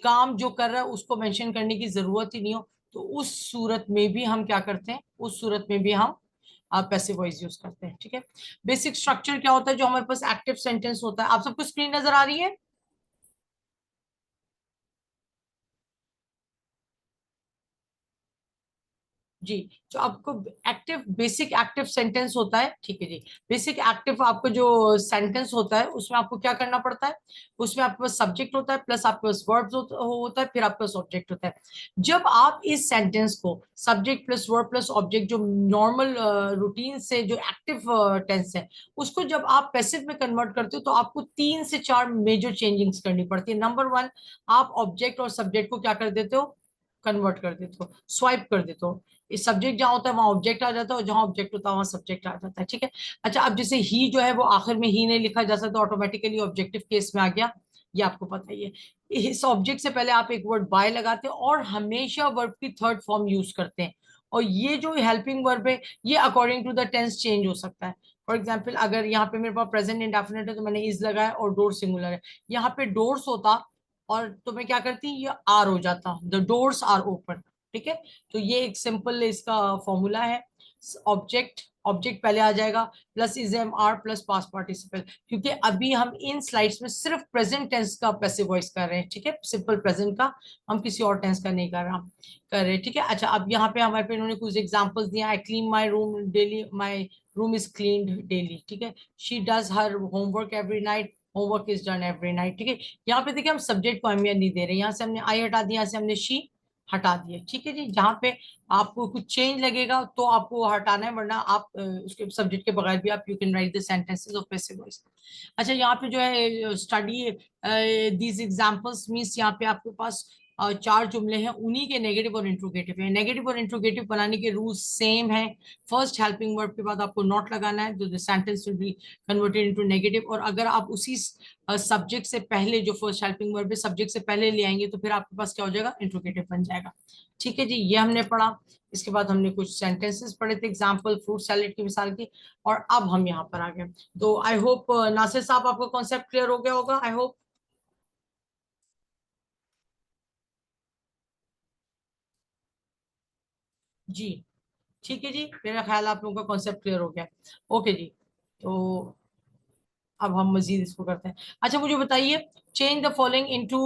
काम जो कर रहा है उसको mention करने की जरूरत ही नहीं हो, तो उस सूरत में भी हम क्या करते हैं? उस सूरत में भी हम पैसिव वॉइस यूज करते हैं. ठीक है, बेसिक स्ट्रक्चर क्या होता है? जो हमारे पास एक्टिव सेंटेंस होता है, आप सबको स्क्रीन नजर आ रही है? जी, जो आपको एक्टिव बेसिक एक्टिव सेंटेंस होता है. ठीक है जी, बेसिक एक्टिव आपको जो सेंटेंस होता है उसमें आपको क्या करना पड़ता है? उसमें आपके पास सब्जेक्ट होता है, प्लस आपके पास वर्ब होता है, फिर आपके पास ऑब्जेक्ट होता है. जब आप इस सेंटेंस को subject plus verb plus object, जो नॉर्मल रूटीन से जो एक्टिव टेंस है, उसको जब आप पैसिव में कन्वर्ट करते हो, तो आपको 3 से 4 मेजर चेंजिंग्स करनी पड़ती है. नंबर 1, आप ऑब्जेक्ट और सब्जेक्ट को क्या कर देते हो? कन्वर्ट कर देते हो, स्वाइप कर देते हो. इस सब्जेक्ट जहां होता है वहां ऑब्जेक्ट आ जाता है, और जहां ऑब्जेक्ट होता है वहां सब्जेक्ट आ जाता है. ठीक है. अच्छा, अब जैसे ही जो है वो आखिर में ही नहीं लिखा जा सकता, ऑटोमेटिकली ऑब्जेक्टिव केस में आ गया, ये आपको पता ही है. इस ऑब्जेक्ट से पहले आप एक वर्ड बाय लगाते हैं और हमेशा वर्ब की थर्ड फॉर्म यूज करते हैं. और ये जो हेल्पिंग वर्ब है, ये according to the tense change हो सकता है. फॉर एग्जाम्पल, अगर यहाँ पे मेरे पास प्रेजेंट इंडेफिनिट है तो मैंने इज लगाया, और डोर सिंगुलर है. यहाँ पे डोर्स होता और तो मैं क्या करती, ये आर हो जाता, द डोर्स आर ओपन. ठीक है, तो ये एक सिंपल इसका फॉर्मूला है. ऑब्जेक्ट पहले आ जाएगा, plus is am are plus past participle, क्योंकि अभी हम इन स्लाइड्स में सिर्फ प्रेजेंट टेंस का पैसिव वॉइस कर रहे हैं. ठीक है, सिंपल प्रेजेंट का, हम किसी और टेंस का नहीं कर रहे. ठीक है. अच्छा, अब यहाँ पे हमारे पे इन्होंने कुछ एग्जांपल्स दिया. I clean my room daily, my room is cleaned daily. ठीक है, she does her homework every night, homework is done every night. ठीक है, यहाँ पे देखिए हम सब्जेक्ट को अहमियत नहीं दे रहे, यहाँ से हमने I हटा दिया, यहाँ से हमने she हटा दिया. ठीक है जी, जहाँ पे आपको कुछ चेंज लगेगा तो आपको हटाना है, वरना आप उसके सब्जेक्ट के बगैर भी आप you can write the sentences of passive voice. अच्छा, यहाँ पे जो है स्टडी दीज एग्जांपल्स मींस यहाँ पे आपके पास चार जुमले हैं, उन्हीं के नेगेटिव और इंट्रोगेटिव है. नेगेटिव और इंट्रोगेटिव बनाने के रूल्स सेम है. फर्स्ट हेल्पिंग वर्ब के बाद आपको नॉट लगाना है, तो the sentence will be converted into negative. और अगर आप उसी सब्जेक्ट से पहले, जो फर्स्ट हेल्पिंग वर्ब है, सब्जेक्ट से पहले ले आएंगे तो फिर आपके पास क्या हो जाएगा, इंट्रोगेटिव बन जाएगा. ठीक है जी, ये हमने पढ़ा. इसके बाद हमने कुछ सेंटेंसेस पढ़े थे, एग्जाम्पल फ्रूट सैलेड की मिसाल की. और अब हम यहाँ पर आ गए. तो आई होप नासिर साहब आपका कॉन्सेप्ट क्लियर हो गया होगा, आई होप. जी ठीक है जी, मेरा ख्याल आप लोगों का कॉन्सेप्ट क्लियर हो गया. ओके जी, तो अब हम मजीद इसको करते हैं. अच्छा, मुझे बताइए, change the following into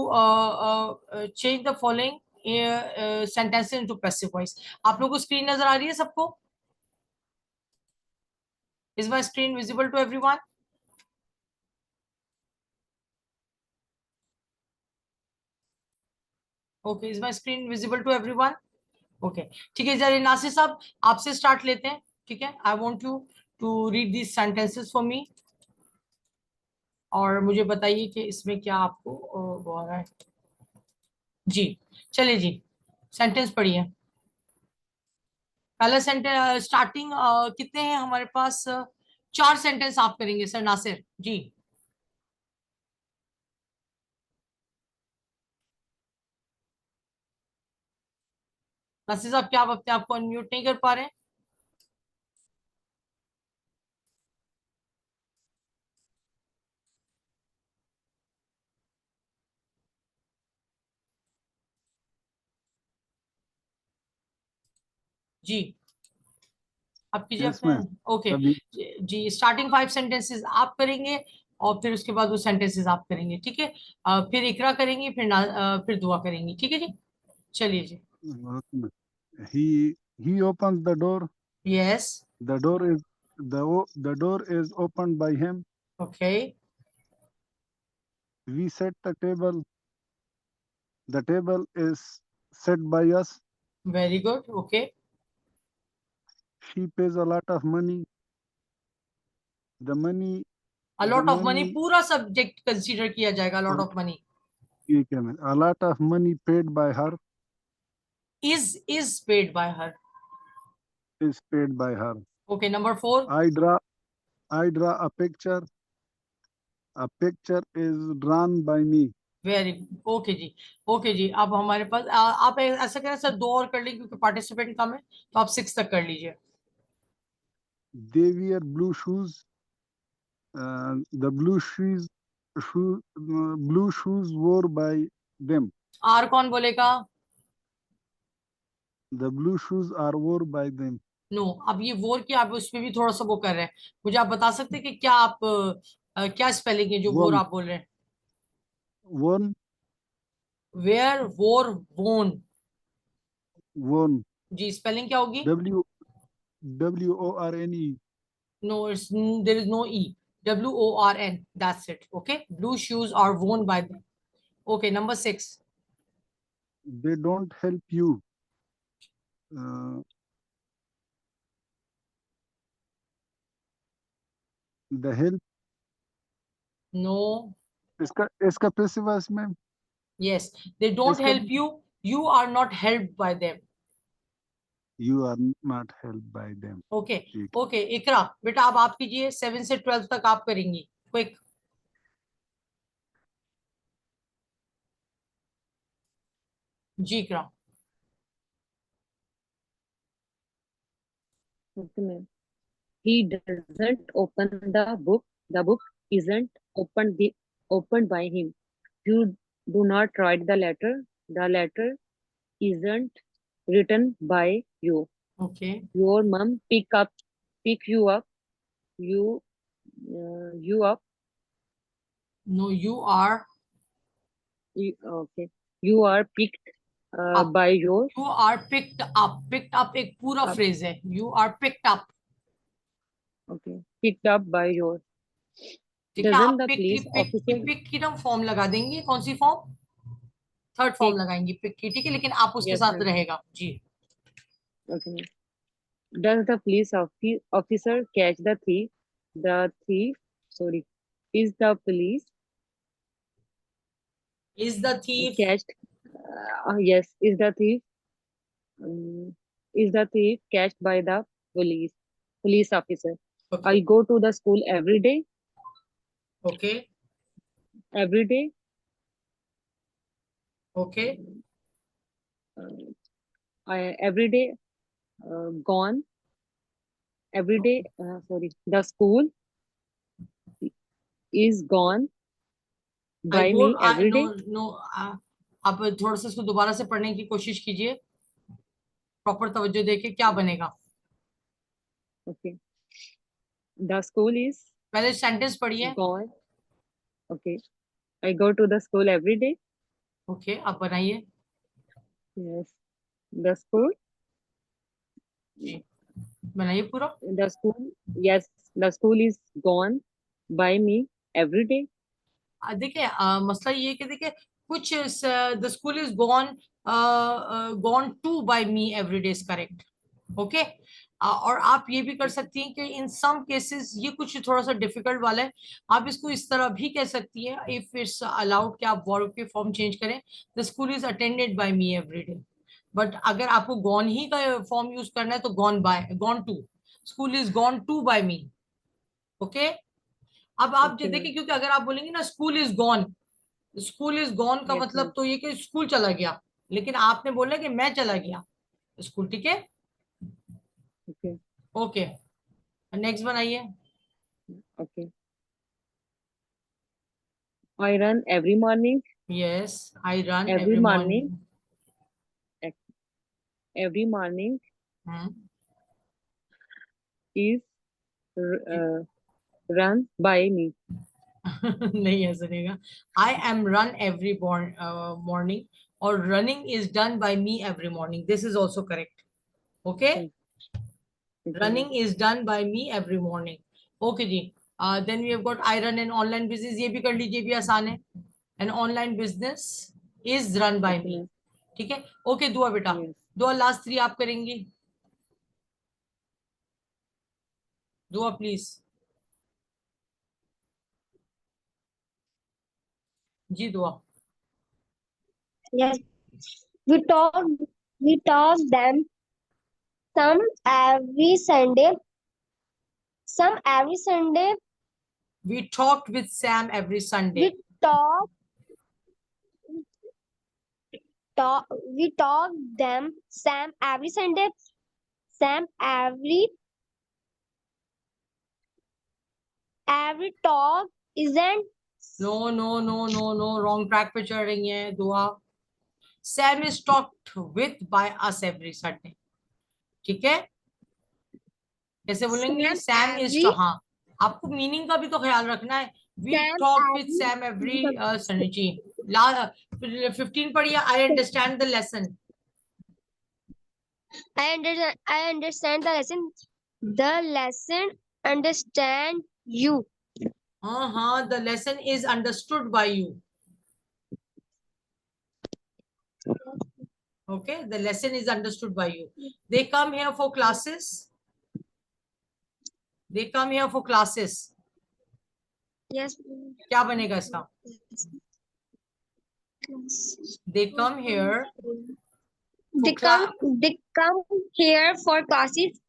change the following sentences into passive voice. आप लोगों को स्क्रीन नजर आ रही है सबको? Is my screen visible to everyone? Okay, is my screen visible to everyone? Okay, ठीक है. जरा नासिर साहब आपसे स्टार्ट लेते हैं. ठीक है, I want you to read these sentences for me, और मुझे बताइए कि इसमें क्या आपको वो आ रहा है. जी चलिए जी, सेंटेंस पढ़िए. पहला सेंटेंस स्टार्टिंग कितने हैं हमारे पास? चार सेंटेंस आप करेंगे सर नासिर जी. नासिर साहब, क्या आप अपने आप को अनम्यूट नहीं कर पा रहे हैं? जी आप कीजिए यस अपने. मैम. ओके अभी जी, स्टार्टिंग 5 सेंटेंसेस आप करेंगे, और फिर उसके बाद वो सेंटेंसेस आप करेंगे. ठीक है, फिर इकरा करेंगी, फिर फिर दुआ करेंगी. ठीक है जी, चलिए जी. he opens the door. Yes. The door is the door is opened by him. Okay, We set the table. The table is set by us. Very good. Okay, She pays a lot of money. The money a the lot of money money पूरा subject consider किया जाएगा. Lot of money. ठीक है ma'am. A lot of money paid by her is paid by her. is paid by her. Okay, number 4. I draw a picture. A picture is drawn by me. Very okay जी. Okay जी, अब हमारे पास आप ऐसा करें sir, दो और कर लीजिए क्योंकि पार्टिसिपेंट कम है, तो आप 6 तक कर लीजिए. They wear blue shoes. The blue shoes wore by them. Are कौन बोलेगा? The blue shoes are wore by them. नो, अब ये वोर की आप उसमें भी थोड़ा सा वो कर रहे हैं. मुझे आप बता सकते हैं कि क्या आप क्या स्पेलिंग है जो वोर Worn. आप बोल रहे हैं? Worn. वेयर, वोर, वोन. Worn. जी, स्पेलिंग क्या होगी? WORNE. No, it's there is no e. WORN, that's it. Okay, blue shoes are worn by them. Okay, number 6. They don't help you. The help. No. इसका passive voice में Yes, they don't इसका help you. You are not helped by them. you are not helped by them. Okay, ठीक. okay. इकरा बेटा, अब आप कीजिए. 7 से 12 तक आप करेंगी. क्विक. जी Iqra. Okay, ma'am. He doesn't open the book. The book isn't opened by him. You do not write the letter. The letter isn't written by you. Okay. Your mom pick you up. You up. No, you are. Okay. You are picked Up. by your. You are picked up. Picked up एक पूरा Up. phrase है. You are picked up. Okay. Picked up by your. ठीक है, Doesn't आप the pick police pick officer pick की ना form लगा देंगे, कौन सी फॉर्म? Third form pick? लगाएंगे पिक की, ठीक है, लेकिन आप उसके Yes, साथ ma'am. रहेगा जी। Okay. Does the police officer catch the thief? The thief, sorry, is the police is the thief. catched? Yes, um, is the thief catched by the police officer? Okay I go to the school every day. Okay Every day. Okay Uh, I every day gone. Every day. Sorry, the school is gone I by go me every no day. No, आप थोड़ा सा इसको दोबारा से पढ़ने की कोशिश कीजिए, प्रॉपर तवज्जो देके, क्या बनेगा? Okay. The school is पहले सेंटेंस पढ़िए। gone. Okay. I go to the school every day. Okay, आप बनाइए Yes. The school. जी, बनाइए पूरा। The school. Yes. The school is gone by me every day. देखिए मसला ये है कि देखिए कुछ the school is gone gone to by me every day is correct. Okay, और आप ये भी कर सकती हैं कि इन सम केसेस, ये कुछ थोड़ा सा डिफिकल्ट वाला है, आप इसको इस तरह भी कह सकती हैं इफ इट्स अलाउड कि आप वर्ब के फॉर्म चेंज करें, the school is attended by me every day. But अगर आपको गॉन ही का फॉर्म यूज करना है तो gone by, gone to, school is gone to by me. Okay, अब आप जो Okay. देखिए, क्योंकि अगर आप बोलेंगे ना school is gone, school is gone का Yes, मतलब ma'am. तो ये कि स्कूल चला गया, लेकिन आपने बोला कि मैं चला गया स्कूल, ठीक है। Okay. ओके, नेक्स्ट बनाइए। Okay. I run every morning. Yes, I run Every every morning. Morning. Every morning is run by me. नहीं ऐसा नहीं है, I am run every morning, और running is done by me every morning, this is also correct. Okay, Okay. Okay. Running is done by me every morning. Okay जी, then we have got I run an online business, ये भी कर लीजिए, भी आसान है। An online business is run by Okay, me, ma'am. ठीक है। ओके, दुआ बेटा, Yes. दुआ लास्ट 3 आप करेंगी, दुआ प्लीज जी, दुआ। Yes. We talk we talk them some every Sunday. Some every Sunday. We talked with Sam every Sunday. We talk talk we talk them Sam every Sunday. Sam every talk isn't. No no no no no, wrong track पे चढ़ रही है Dua. Sam is talked with by us every Sunday, ठीक है। कैसे बोलेंगे? Sam Sam is, every हाँ, आपको मीनिंग का भी तो ख्याल रखना है। We Sam talk with every Sam every Sunday जी। ला 15 पढ़िए, I understand the lesson. I understand the lesson. The lesson understand you. हाँ हाँ, the lesson is understood by you. Okay, the lesson is understood by you. They come here for classes. They come here for classes. Yes. क्या बनेगा इसका? They come here for They come here for classes.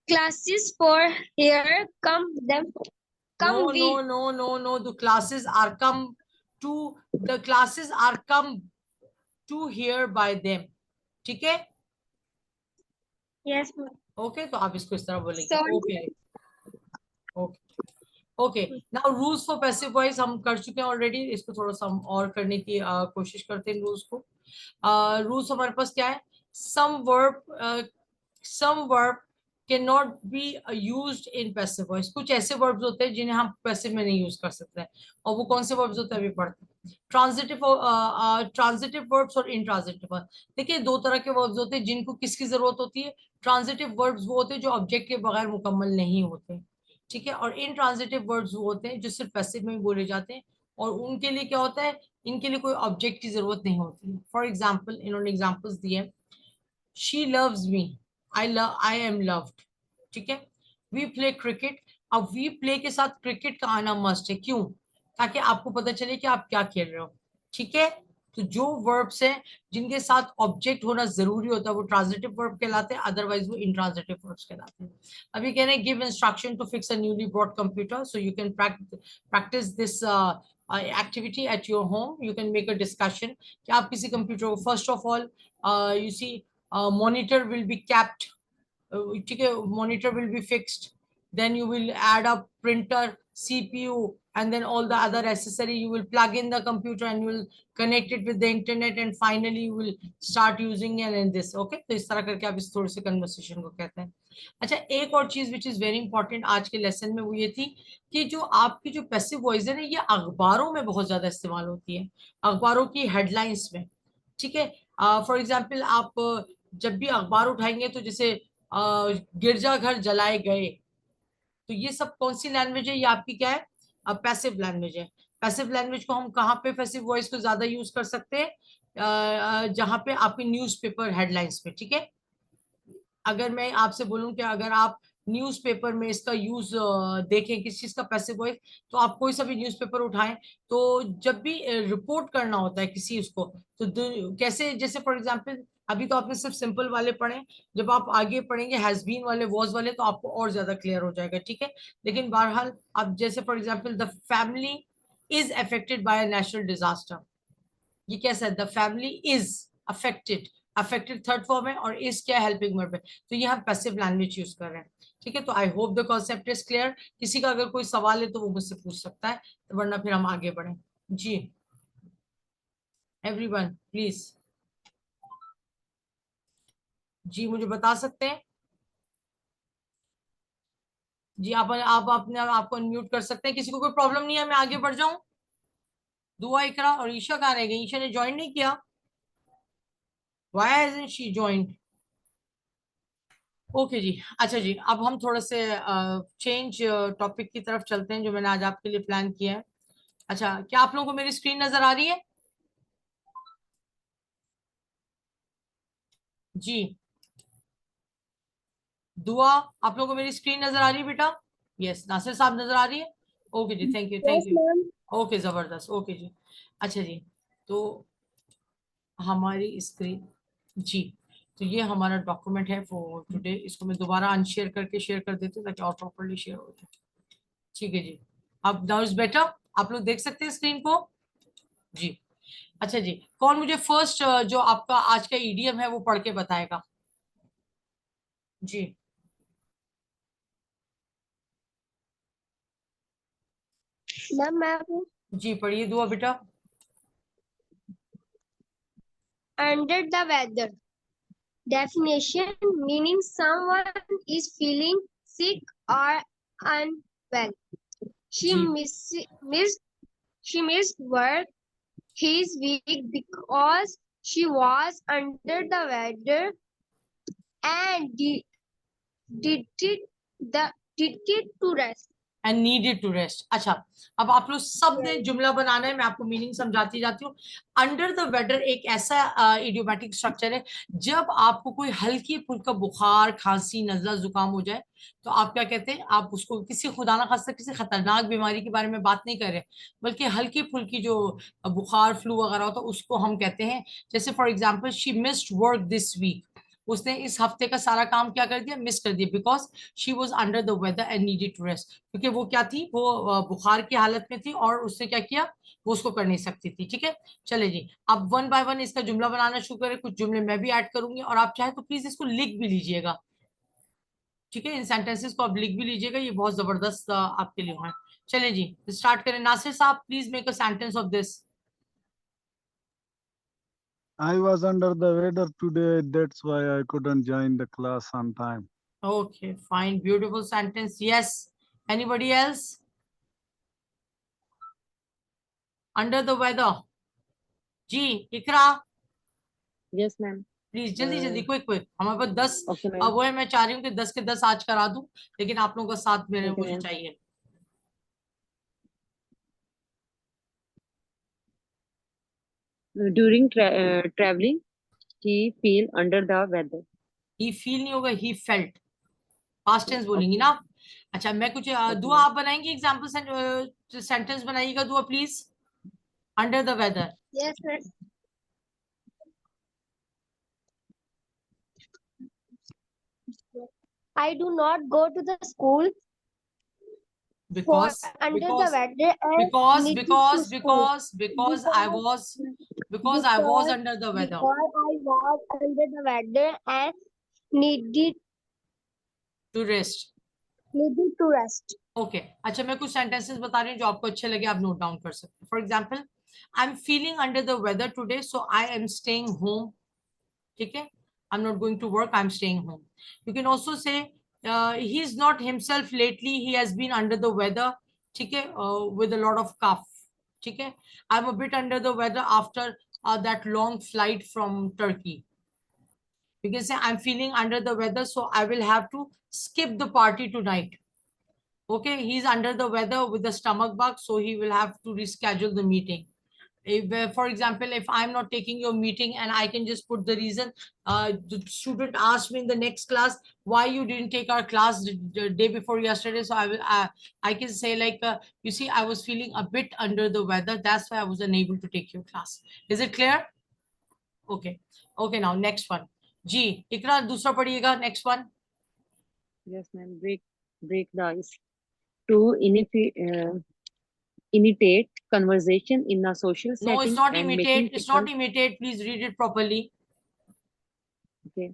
Classes for here come them. Come no we. no no no no. The classes are come to, the classes are come to here by them. ठीक है? Yes. Okay, तो आप इसको इस तरह बोलेंगे। Sorry. Okay, okay. Okay, now rules for passive voice हम कर चुके हैं ऑलरेडी, इसको थोड़ा सा हम और करने की कोशिश करते हैं रूल्स को। रूल्स हमारे पास क्या है? Some verb can not be used in passive voice. कुछ ऐसे वर्ब्स होते हैं जिन्हें हम पैसिव में नहीं यूज कर सकते हैं, और वो कौन से वर्ब्स होते हैं अभी पढ़ते हैं। ट्रांजिटिव वर्ब्स और इंट्रांजिटिव वर्ब्स। देखिए, 2 तरह के वर्ब्स होते हैं जिनको किसकी जरूरत होती है। ट्रांजिटिव वर्ब्स वो होते हैं जो ऑब्जेक्ट के बगैर मुकम्मल नहीं होते, ठीक है। और इनट्रांजिटिव वर्ड्स वो होते हैं जो सिर्फ पैसिव में ही बोले जाते हैं, और उनके लिए क्या होता है, इनके लिए कोई ऑब्जेक्ट की जरूरत नहीं होती है। फॉर एग्जाम्पल, इन्होंने एग्जाम्पल्स दिए, she loves me, I M loved, ठीक है। वी प्ले क्रिकेट, अब वी प्ले के साथ क्रिकेट का आना मस्ट है, क्यों? ताकि आपको पता चले कि आप क्या खेल रहे हो, ठीक है। तो जो वर्ब्स हैं जिनके साथ ऑब्जेक्ट होना जरूरी होता है वो ट्रांजिटिव वर्ब कहलाते हैं, अदरवाइज वो इंट्रांजिटिव वर्ब्स कहलाते हैं। अभी कह रहे हैं give instruction to fix a newly bought computer, so you can practice this activity at your home. You can make a discussion कि आप किसी कंप्यूटर को, first of all you see monitor will be capped, ठीक है, monitor will be fixed, then you will add a printer, CPU, and then all the other accessory, you will plug in the computer and you will connect it with the internet, and finally you will start using it and this, okay। तो इस तरह करके आप इस थोड़े से conversation को कहते हैं। अच्छा, एक और चीज विच इज वेरी इंपॉर्टेंट आज के लेसन में वो ये थी कि जो आपकी जो पैसिव वॉइस है ना, ये अखबारों में बहुत ज्यादा इस्तेमाल होती है, अखबारों की हेडलाइंस में, ठीक है। फॉर एग्जाम्पल, आप जब भी अखबार उठाएंगे तो जैसे गिरजाघर जलाए गए, तो ये सब कौन सी लैंग्वेज है, ये आपकी क्या है, पैसिव लैंग्वेज है। पैसिव लैंग्वेज को हम कहाँ पे पैसिव वॉइस को ज्यादा यूज कर सकते हैं, जहाँ पे आपके न्यूज़पेपर हेडलाइंस पे, ठीक है। अगर मैं आपसे बोलूं कि अगर आप न्यूज़पेपर में इसका यूज देखें किस चीज का, पैसिव वॉइस, तो आप कोई सा भी न्यूज़पेपर उठाएं, तो जब भी रिपोर्ट करना होता है किसी उसको, तो कैसे, जैसे फॉर एग्जांपल अभी तो आपने सिर्फ सिंपल वाले पढ़े, जब आप आगे पढ़ेंगे हैज बीन वाले, वॉज वाले, तो आपको और ज्यादा क्लियर हो जाएगा, ठीक है। लेकिन बहरहाल आप जैसे for example the family is affected by a natural disaster, ये कैसा है, the family is affected, affected third form है, और इज क्या, हेल्पिंग वर्ब है, तो ये हम पैसिव लैंग्वेज यूज कर रहे हैं, ठीक है। तो I hope the concept is clear. किसी का अगर कोई सवाल है तो वो मुझसे पूछ सकता है, वरना फिर हम आगे बढ़े। जी, एवरीवन प्लीज, जी मुझे बता सकते हैं, जी आप अपने आपको अनम्यूट कर सकते हैं, किसी को कोई प्रॉब्लम नहीं है, मैं आगे बढ़ जाऊं। दुआ, इकरा और ईशा कहाँ रह गई, ईशा ने ज्वाइन नहीं किया, why hasn't she joined? Okay जी। अच्छा जी, अब हम थोड़ा से चेंज टॉपिक की तरफ चलते हैं जो मैंने आज आपके लिए प्लान किया है। अच्छा, क्या आप लोगों को मेरी स्क्रीन नजर आ रही है? जी, दुआ, आप लोगों को मेरी स्क्रीन नजर आ रही है बेटा? यस, नासिर साहब नजर आ रही है? ओके जी, thank you, thank Yes, you. ma'am. Okay, जबरदस्त, ओके जी। अच्छा जी, तो हमारी स्क्रीन, जी, तो ये हमारा डॉक्यूमेंट है फॉर टुडे, इसको मैं दोबारा अनशेयर करके शेयर कर देती हूँ ताकि और प्रॉपरली शेयर हो जाए, ठीक है जी। अब नाउ इज बेटर, आप लोग देख सकते हैं स्क्रीन को? जी। अच्छा जी, कौन मुझे फर्स्ट जो आपका आज का ईडीएम है वो पढ़ के बताएगा? जी, Ma'am, जी पढ़िए दुआ बेटा। under the weather. Definition meaning someone is feeling sick or unwell. She जी, missed work. He is weak because she was under the weather and did it did it to rest. And needed to rest. अच्छा, अब आप लोग सब ने Yes. जुमला बनाना है, मैं आपको मीनिंग समझाती जाती हूँ। अंडर द वेदर एक ऐसा इडियोमैटिक स्ट्रक्चर है, जब आपको कोई हल्की फुल्का बुखार, खांसी, नजला, जुकाम हो जाए, तो आप क्या कहते हैं, आप उसको किसी खुदा ना खास्ता किसी खतरनाक बीमारी के बारे में बात नहीं कर रहे, बल्कि हल्की फुल्की जो बुखार, फ्लू वगैरह होता है उसको हम कहते हैं। जैसे for example, she missed work this week, उसने इस हफ्ते का सारा काम क्या कर दिया, मिस कर दिया, because she was under the weather and needed to rest, क्योंकि वो क्या थी, वो बुखार की हालत में थी और उसने क्या किया, वो उसको कर नहीं सकती थी, ठीक है। चले जी, अब वन बाय वन इसका जुमला बनाना शुरू करें, कुछ जुमले मैं भी ऐड करूंगी, और आप चाहे तो प्लीज इसको लिख भी लीजिएगा, ठीक है। इन सेंटेंसेस को आप लिख भी लीजिएगा, ये बहुत जबरदस्त आपके लिए है। चले जी, स्टार्ट करें। नासिर साहब, please make a sentence of this. I was under the weather today. That's why I couldn't join the class on time. Okay, fine, beautiful sentence, yes। Anybody else? Under the weather, जी, Iqra. Yes, ma'am. Please जल्दी जल्दी quick quick, हमारे पास 10 Okay, अब ma'am. वो है, मैं चाह रही हूँ कि 10 के 10 आज करा दूं, लेकिन आप लोगों का साथ मेरे Okay, मुझे ma'am. चाहिए। During traveling, he feel under the weather. He feel नहीं होगा, ही फेल्ट, पास्ट टेंस बोलेंगी Okay. ना आप। अच्छा, मैं कुछ Okay, दुआ ma'am. आप बनाएंगी, एग्जाम्पल सेंटेंस बनाइएगा Dua please, under the weather. Yes, sir. I do not go to the school for because under the because weather and because needed to because school because because I because was because I was because under the weather. because I was under the weather and needed To rest. needed to rest. Okay अच्छा, मैं कुछ sentences बता रही हूँ जो आपको अच्छे लगे, आप नोट डाउन कर सकते हैं। For example, I am feeling under the weather today, so I am staying home. ठीक है, I am not going to work, I am staying home. You can also say he is not himself lately, he has been under the weather. ठीक है, with a lot of cough. ठीक है, I am a bit under the weather after that long flight from Turkey. You can say I'm feeling under the weather, so I will have to skip the party tonight. Okay, he's under the weather with the stomach bug, so he will have to reschedule the meeting. If, for example, if I'm not taking your meeting and I can just put the reason, the student asked me in the next class why you didn't take our class the day before yesterday, so I can say like, you see, I was feeling a bit under the weather, that's why I was unable to take your class. Is it clear? Okay. Okay, now next one. जी इकरा दूसरा पढ़िएगा, next one. Yes, ma'am. Break the ice. To imitate conversation in a social no it's setting not and imitate, making it's not people. Imitate, please read it properly. Okay.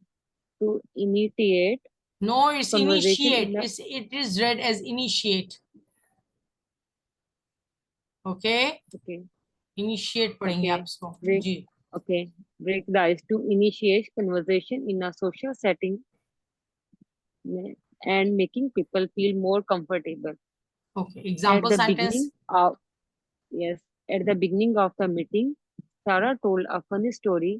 To imitate no it's conversation initiate, in a. It is read as initiate. Okay, Okay. Initiate पढ़ेंगे आप Okay. इसको Break. जी। Okay. Break the ice to initiate conversation in a social setting and making people feel more comfortable. Okay, At example the sentence. beginning of Yes, at the beginning of the meeting, Sarah told a funny story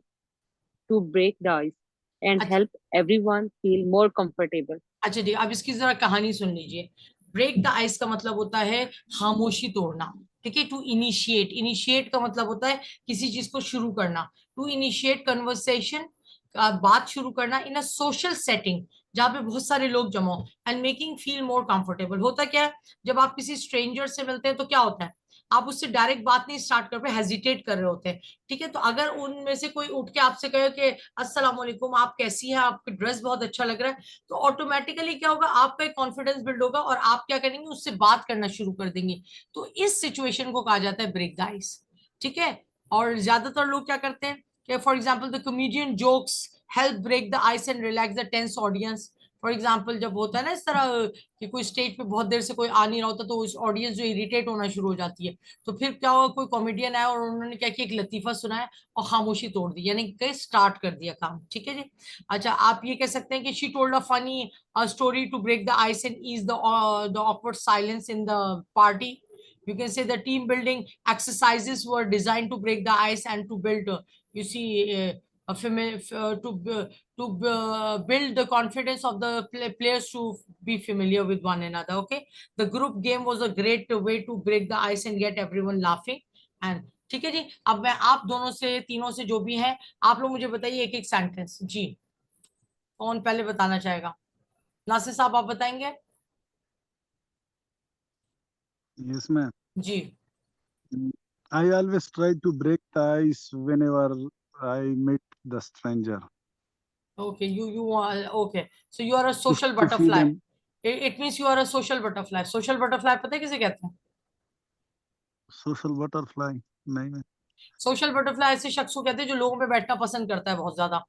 to break the ice and अच्छा help everyone feel more comfortable. अच्छा ठीक है, अब इसकी जरा कहानी सुन लीजिए। Break the ice का मतलब होता है खामोशी तोड़ना। ठीक है, टू इनिशिएट, इनिशिएट का मतलब होता है किसी चीज को शुरू करना। टू इनिशिएट कन्वर्सेशन, बात शुरू करना इन अ सोशल सेटिंग, जहाँ पे बहुत सारे लोग जमा हो, and making feel more comfortable. होता क्या है, जब आप किसी स्ट्रेंजर से मिलते हैं तो क्या होता है, आप उससे डायरेक्ट बात नहीं स्टार्ट कर रहे, हेजिटेट कर रहे होते हैं। ठीक है, तो अगर उनमें से कोई उठ के आपसे कहे कि अस्सलाम वालेकुम, आप कैसी हैं, आपकी ड्रेस बहुत अच्छा लग रहा है, तो ऑटोमेटिकली क्या होगा, आपका एक कॉन्फिडेंस बिल्ड होगा और आप क्या करेंगे, उससे बात करना शुरू कर देंगे। तो इस सिचुएशन को कहा जाता है ब्रेक द आइस। ठीक है, और ज्यादातर लोग क्या करते हैं कि for example the comedian jokes help break the ice and relax the tense audience. For example, जब होता है ना इस तरह कि कोई स्टेज पे बहुत देर से कोई आ नहीं रहा होता, तो उस ऑडियंस जो इरिटेट होना शुरू हो जाती है, तो फिर क्या हुआ, कोई कॉमेडियन आया और उन्होंने क्या किया, एक लतीफा सुनाया और खामोशी तोड़ दी, यानी कि स्टार्ट कर दिया काम। ठीक है जी। अच्छा, आप ये कह सकते हैं कि she told a funny story to break the ice and ease the awkward silence in the party. You can say the team building exercises were designed to break the ice and to build, you see, a build the confidence of the players to be familiar with one another. Okay, the group game was a great way to break the ice and get everyone laughing. And ठीक है जी, अब मैं आप दोनों से, तीनों से जो भी हैं, आप लोग मुझे बताइए एक एक सेंटेंस जी। कौन पहले बताना चाहेगा? नासिर साहब आप बताएंगे? Yes, ma'am. Ji. I always try to break the ice whenever I meet the stranger Okay, you are okay. So you are a social to feel butterfly. them. It means you are a social butterfly. Social butterfly पता है किसे कहते हैं? Social butterfly. नहीं मैं. Social butterfly ऐसे शख्स को कहते हैं जो लोगों पे बैठना पसंद करता है बहुत ज्यादा,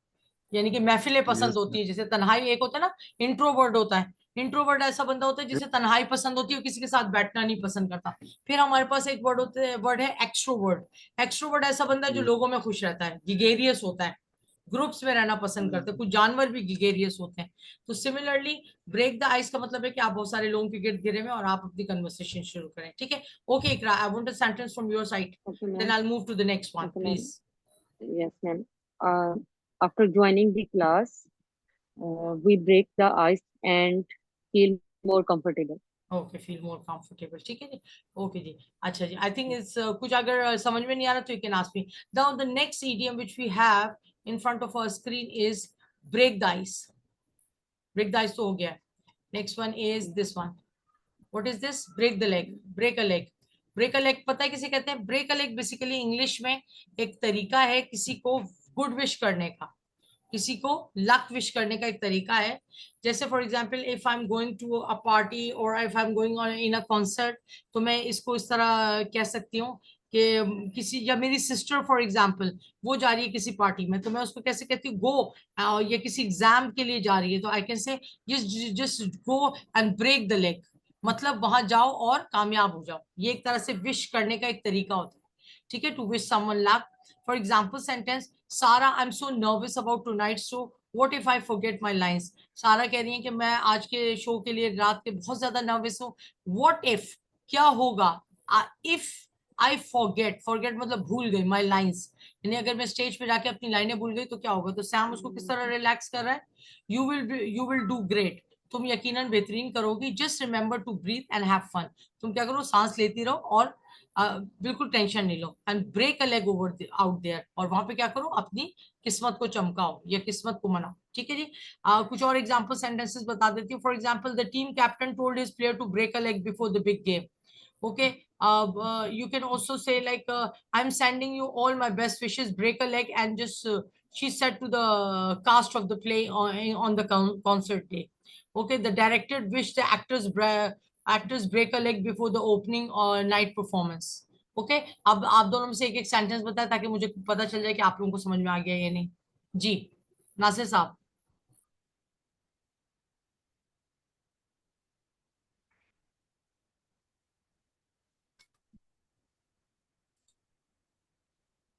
यानी कि महफिलें पसंद Yes, होती ma'am. है। जैसे तन्हाई एक होता है ना, इंट्रोवर्ट होता है। इंट्रोवर्ट ऐसा बंदा होता है Yes, जिसे तन्हाई पसंद होती है और किसी के साथ बैठना नहीं पसंद करता। फिर हमारे पास एक वर्ड है एक्सट्रोवर्ट। एक्सट्रोवर्ट ऐसा बंदा है जो yes, लोगों में खुश रहता है, गिगेरियस होता है, ग्रुप्स में रहना पसंद करते हैं। कुछ जानवर भी गिगेरियस होते हैं। तो सिमिलरली ब्रेक द आइस का मतलब है कि आप बहुत सारे लोगों के गिर्द गिरे में और आप अपनी कन्वर्सेशन शुरू करें। ठीक है, okay Iqra, I want a sentence from your side, Okay, then ma'am. I will move to the next one Okay, ma'am. Please. Yes, ma'am. Uh, After joining the class, we break the ice and feel more comfortable. Okay, feel more comfortable, ठीक है जी। Okay जी, अच्छा जी, आई think it's कुछ अगर समझ में नहीं आ रहा तो you can ask me. Now the next idiom which we have in front of our screen is break the ice. Break the ice तो हो गया। Next one is this one. What is this? Break the leg. Break a leg. Break a leg पता है किसे कहते हैं? Break a leg basically English में एक तरीका है किसी को गुड विश करने का, किसी को लक विश करने का एक तरीका है। जैसे for example if I am going to a party और if I am going on in a concert, तो मैं इसको इस तरह कह सकती हूँ कि किसी, या मेरी सिस्टर फॉर एग्जाम्पल वो जा रही है किसी पार्टी में, तो मैं उसको कैसे कहती हूँ? गो, या किसी एग्जाम के लिए जा रही है तो I can say just go and break the leg, मतलब वहां जाओ और कामयाब हो जाओ। ये एक तरह से विश करने का एक तरीका होता है, ठीक है, to wish someone luck. For example sentence, Sara I am so nervous about tonight show, what if I forget my lines. Sara कह रही है कि मैं आज के शो के लिए रात के बहुत ज्यादा नर्वस हूँ। व्हाट इफ, क्या होगा? इफ आई फॉरगेट, फॉरगेट मतलब भूल गई, माय लाइंस, यानी अगर मैं स्टेज पे जाके अपनी लाइनें भूल गई तो क्या होगा? तो सैम उसको किस तरह रिलैक्स कर रहा है? यू विल डू ग्रेट, तुम यकीनन बेहतरीन करोगी। Just remember to breathe and have fun, तुम क्या करो? सांस लेती रहो और बिल्कुल टेंशन नहीं लो। And break a leg over out there, और वहां पे क्या करो? अपनी किस्मत को चमकाओ या किस्मत को मनाओ, ठीक है जी। कुछ और एग्जांपल सेंटेंसेस बता देती हूँ। For example, the team captain told his player to break a leg before the big game. Okay, you can also say like, I'm sending you all my best wishes, break a leg, and just she said to the cast of the play on the concert day. Okay, the director wished the actors break a leg before the opening or night performance. Okay, अब आप दोनों में से एक एक sentence बताएं ताकि मुझे पता चल जाए कि आप लोगों को समझ में आ गया या नहीं। जी नासिर साहब।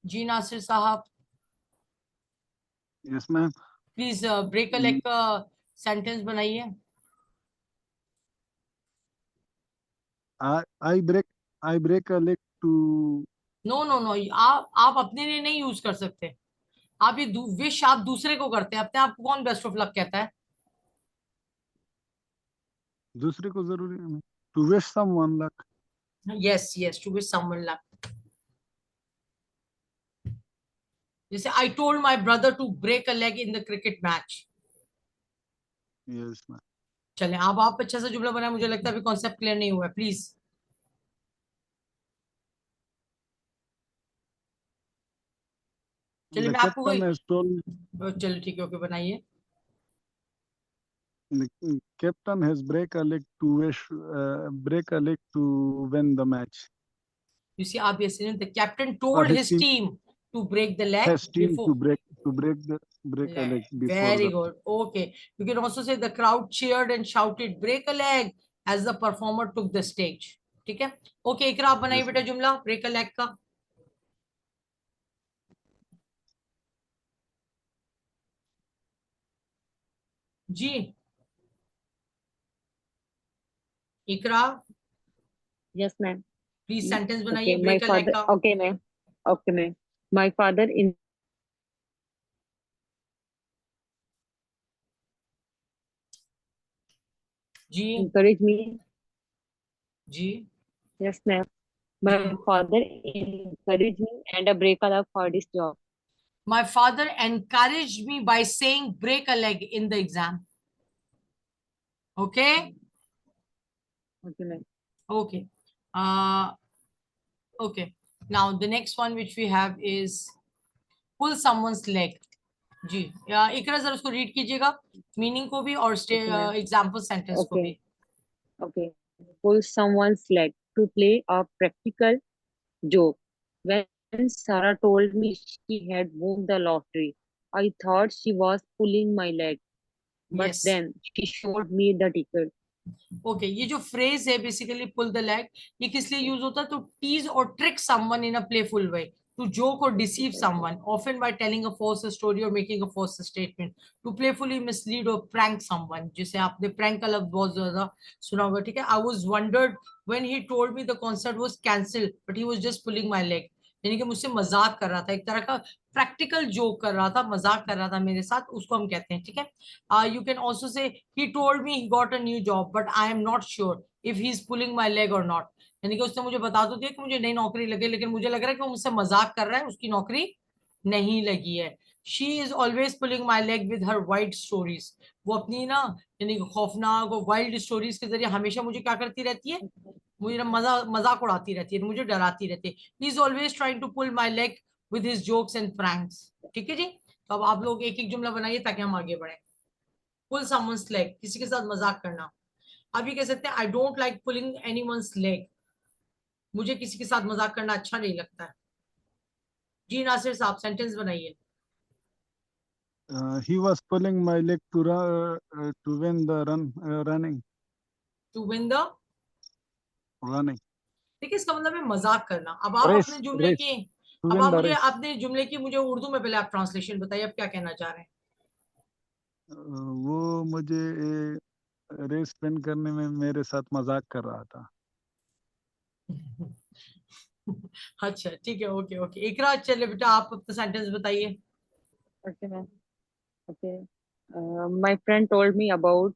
जी नासिर साहब, Yes, ma'am. Please break a leg का सेंटेंस बनाइए। I break a leg to no no no, आप अपने लिए नहीं यूज कर सकते। आप ये विश आप दूसरे को करते हैं, अपने आप को कौन बेस्ट ऑफ लक कहता है? दूसरे को जरूरी है to wish someone luck. Yes yes, to wish someone luck. जैसे I told my brother to break a leg in the cricket match. Yes, ma'am. चले, अब आप अच्छा सा जुमला बनाए, मुझे लगता है अभी कॉन्सेप्ट क्लियर नहीं हुआ है, प्लीज। चलिए The मैं आपको captain कोई, has told चलो ठीक है, ओके बनाइए। the captain has break a leg to win the match. You see, आप ये the captain Or told his his team team to break the leg has team before. to break a leg before Very the good. Okay. You can also say the crowd cheered and shouted, break a leg, as the performer took the stage. ठीक है? Okay, इकरा आप बनाइए yes, बेटा जुमला break a leg का। जी Iqra, Yes, ma'am. Please sentence Okay, बनाइए my break a leg father. का। Okay, ma'am. Okay, ma'am. My father in जी encouraged me. जी, Yes, ma'am. जी। My father encouraged me and a break a leg for this job. My father encouraged me by saying break a leg in the exam. Okay? Okay, ma'am. Okay. Uh, okay. Now the next one which we have is pull someone's leg. जी इकरा जरा उसको read कीजिएगा, meaning को भी और Okay, ma'am. Example sentence को भी। Okay, okay. Pull someone's leg to play a practical joke. When Sarah told me she had won the lottery, I thought she was pulling my leg. But yes, then she showed me the ticket. Okay. ये जो phrase है basically pull the leg, ये किस लिए use होता है? तो tease और trick someone in a playful way, to joke और deceive someone often by telling a false story और making a false statement, to playfully mislead और प्रैंक समवन, जिसे आपने प्रैंक का लफ्ज बहुत ज्यादा सुना होगा, ठीक है। I was wondered when he told me the concert was cancelled but he was just pulling my leg. यानी कि मुझसे मजाक कर रहा था, एक तरह का प्रैक्टिकल जोक कर रहा था, मजाक कर रहा था मेरे साथ, उसको हम कहते हैं, ठीक है। You can also say he told me he got a new job but I am not sure if he is pulling my leg और नॉट। यानी कि उसने मुझे बता तो दिया कि मुझे नई नौकरी लगे, लेकिन मुझे लग रहा है कि वो मुझसे मजाक कर रहा है, उसकी नौकरी नहीं लगी है। She is always pulling my leg with her wild stories. वो अपनी ना यानी कि खौफनाक और वाइल्ड स्टोरीज के जरिए हमेशा मुझे क्या करती रहती है, मुझे ना मजाक उड़ाती रहती है, मुझे डराती रहती है। He is always trying to pull my leg with his jokes and pranks. ठीक है जी। तो अब आप लोग एक एक जुमला बनाइए ताकि हम आगे बढ़े। पुल समवन्स लेग, किसी के साथ मजाक करना। आप ये कह सकते हैं I don't like pulling anyone's leg, मुझे किसी के साथ मजाक करना अच्छा नहीं लगता है। जी नासिर साहब सेंटेंस बनाइए। He was pulling my leg to win the running. To win the, Running. देखिए इसका मतलब है मजाक करना। अब आप अपने Race, जुमले race. की, To अब win आप the मुझे race. अपने जुमले की मुझे उर्दू में पहले आप ट्रांसलेशन बताइए, आप क्या कहना चाह रहे वो मुझे रेस विन करने में मेरे साथ मजाक कर रहा था। हैं। अच्छा ठीक है, ओके ओके। इकरा चले बेटा आप अपना सेंटेंस बताइए। Okay, ma'am. Okay. My friend told me about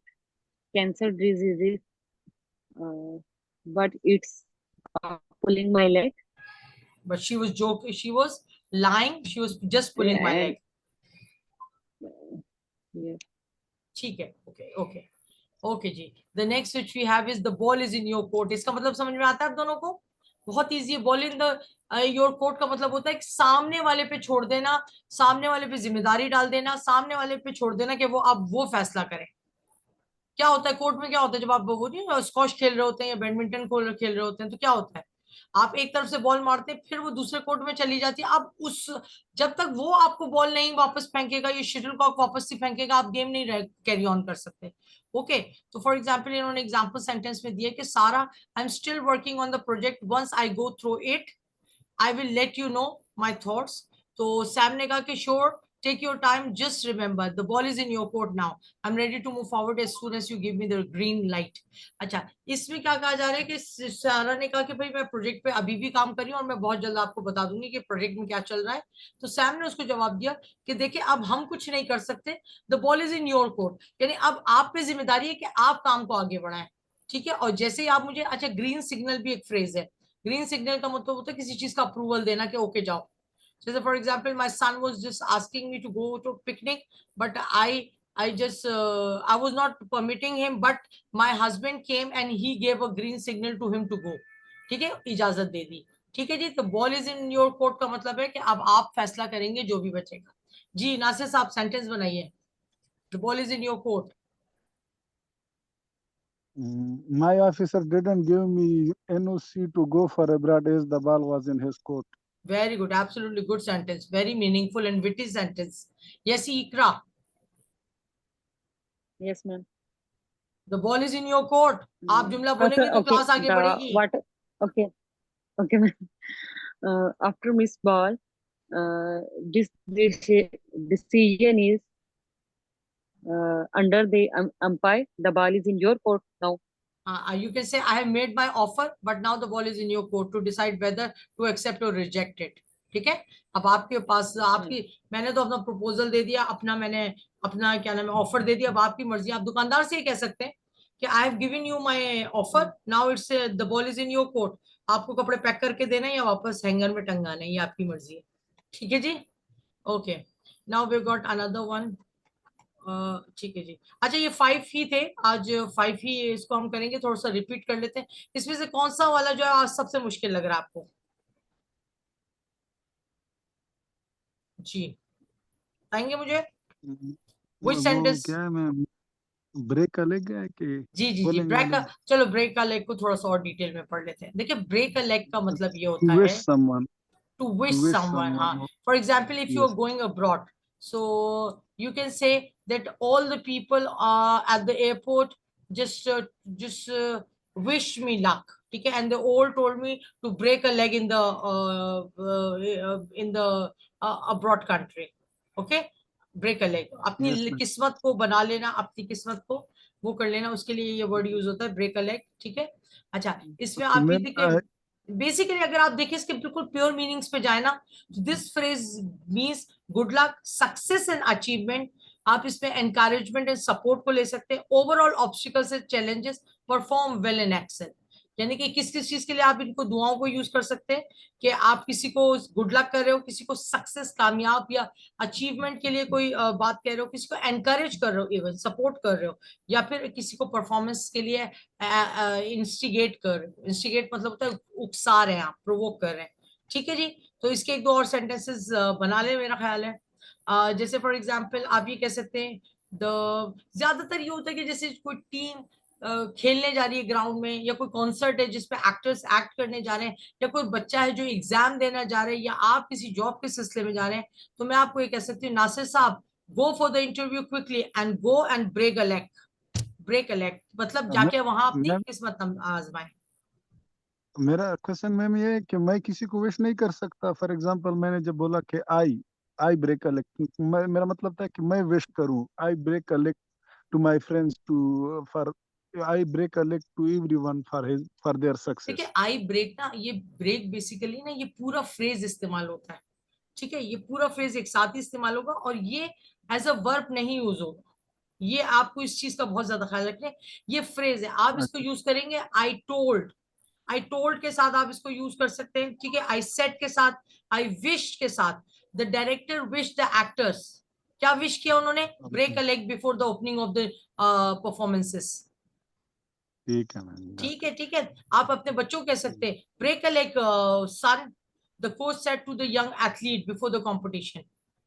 cancer diseases, uh, but it's pulling my leg. But she was joking, she was lying, she was just pulling my leg। And yes, ठीक है, okay okay okay जी। The next which we have is the ball is in your court. इसका मतलब समझ में आता है आप दोनों को? बहुत इजी है। Ball in the your court का मतलब होता है कि सामने वाले पे छोड़ देना, सामने वाले पे जिम्मेदारी डाल देना, सामने वाले पे छोड़ देना कि वो अब वो फैसला करे। क्या होता है कोर्ट में, क्या होता है जब आप वो नहीं स्क्वॉश खेल रहे होते हैं या बैडमिंटन को खेल रहे होते हैं तो क्या होता है, आप एक तरफ से बॉल मारते हैं फिर वो दूसरे कोर्ट में चली जाती है। अब उस जब तक वो आपको बॉल नहीं वापस फेंकेगा, ये शटलकॉक वापस से फेंकेगा, आप गेम नहीं कैरी ऑन कर सकते। ओके। तो फॉर एग्जाम्पल इन्होंने एग्जाम्पल सेंटेंस में दिया कि Sarah I am still working on the project, once I go through it I will let you know my thoughts. तो सैम ने कहा कि sure take your time, just remember the ball is in your court now, I am ready to move forward as soon as you give me the green light. अच्छा, इसमें क्या कहा जा रहा है कि सारा ने कहा कि भाई मैं प्रोजेक्ट पे अभी भी काम कर रही हूँ और मैं बहुत जल्द आपको बता दूंगी कि प्रोजेक्ट में क्या चल रहा है। तो सैम ने उसको जवाब दिया कि देखिए अब हम कुछ नहीं कर सकते, the ball is in your court, यानी अब आप पे जिम्मेदारी है कि आप काम को आगे बढ़ाएं। ठीक है। और जैसे ही आप मुझे, अच्छा ग्रीन सिग्नल भी एक फ्रेज है, ग्रीन सिग्नल का मतलब होता है किसी चीज का अप्रूवल देना कि ओके जाओ। जैसे for example my son was just asking me to go to picnic but I just I was not permitting him but my husband came and he gave a green signal to him to go. ठीक है, इजाजत दे दी। ठीक है जी। तो ball is in your court का मतलब है कि अब आप फैसला करेंगे जो भी बचेगा। जी नासिर साहब सेंटेंस बनाइए। The ball is in your court. My officer didn't give me NOC to go for abroad as the ball was in his court. Very good, absolutely good sentence, very meaningful and witty sentence. Yes, Ikra, yes, ma'am. the ball is in your court. आप जुमला Sir, बोलेंगे तो okay. Class आगे The बढ़ेगी। what? Okay, okay, ma'am. After Miss Ball, this decision is under the umpire. The ball is in your court now. You can say I have made my offer but now the ball is in your court to decide whether to accept or reject it। ठीक है। अब आपके पास आपकी, मैंने तो अपना proposal दे दिया, अपना मैंने अपना क्या नाम है ऑफर दे दिया, अब आपकी मर्जी। आप दुकानदार से ये कह सकते हैं कि I have given you my offer, now it's the ball is in your court. आपको कपड़े पैक करके देना है या वापस हैंगर में टंगाना है, ये आपकी मर्जी है। ठीक है जी। Okay, now we got another one. ठीक है जी। अच्छा ये 5 ही थे आज, 5 ही इसको हम करेंगे, थोड़ा सा रिपीट कर लेते हैं। इसमें से कौन सा वाला जो है आज सबसे मुश्किल लग रहा है आपको? जी बताएंगे मुझे। विच वो सेंटेंस? क्या है, मैं ब्रेक का लेग गया कि जी जी जी, पुलिंग माय ब्रेक का, लेग चलो ब्रेक का लेग को थोड़ा सा और डिटेल में पढ़ लेते हैं। देखिए ब्रेक अ लेग का मतलब ये to होता wish है someone to to wish wish someone। हाँ, someone. for example if you Yes. are going abroad, so you can say that all the people at the airport just wish me luck। ठीक है, and they all told me to break a leg in the abroad country। okay, break a leg, Yes, अपनी ma'am. किस्मत को बना लेना, अपनी किस्मत को वो कर लेना, उसके लिए ये वर्ड यूज होता है ब्रेक अ लेग। ठीक है। अच्छा इसमें तो आप ये मैम देखिए। बेसिकली अगर आप देखें इसके बिल्कुल प्योर मीनिंग्स पे जाए ना, this phrase means good luck, success and achievement. आप इसमें एनकरेजमेंट एंड सपोर्ट को ले सकते हैं, overall obstacles and challenges, perform well and excel. यानी कि किस किस चीज के लिए आप इनको दुआओं को यूज कर सकते हैं, कि आप किसी को गुड लक कर रहे हो, किसी को सक्सेस कामयाब या अचीवमेंट के लिए कोई बात कह रहे हो, किसी को एनकरेज कर रहे हो, इवन सपोर्ट कर रहे हो, या फिर किसी को परफॉर्मेंस के लिए इंस्टिगेट कर रहे हो। इंस्टिगेट मतलब होता है उकसा रहे हैं आप, प्रोवोक कर रहे हैं। ठीक है जी। तो इसके एक दो और सेंटेंसेस बना ले, मेरा ख्याल है। जैसे फॉर एग्जाम्पल आप ये कह सकते हैं, द ज्यादातर ये होता है कि जैसे कोई टीम खेलने जा रही है ग्राउंड में, या कोई कॉन्सर्ट है जिसपे एक्टर्स एक्ट करने जा रहे हैं, या कोई बच्चा है जो एग्जाम देना जा रहे हैं, या आप किसी जॉब के सिलसिले में जा रहे हैं, तो मैं आपको ये कह सकती हूँ, नासिर साहब, go for the interview quickly and go and break a leg. Break a leg मतलब मैं जाके वहां अपनी मैं किस्मत आजमाए। मेरा क्वेश्चन मैम ये है कि मैं किसी को विश नहीं कर सकता। फॉर एग्जांपल मैंने जब बोला कि आई ब्रेक अ लेग, मेरा मतलब था कि मैं विश करूं। I break a leg to my friends to for I break a leg to everyone for their देखिए सक्सेस। आई ब्रेक ना, ये ब्रेक बेसिकली ना ये पूरा फ्रेज इस्तेमाल होता है। ठीक है, ये पूरा फ्रेज एक साथ ही इस्तेमाल होगा, और ये एज अ वर्ब नहीं यूज होगा। ये आपको इस चीज का बहुत ज्यादा ख्याल रखना है। ये फ्रेज है, आप इसको अच्छा यूज करेंगे आई टोल्ड। आई टोल्ड के साथ आप इसको यूज कर सकते हैं। ठीक है, आई सेड के साथ, आई विश के साथ, the director wish the actors, क्या विश किया उन्होंने, break okay, a leg before the opening of the performances. ठीक है मैम, ठीक गॉट है, इट। ठीक है। आप अपने बच्चों को कह सकते हैं, break a leg son, the coach said to the young athlete before the competition.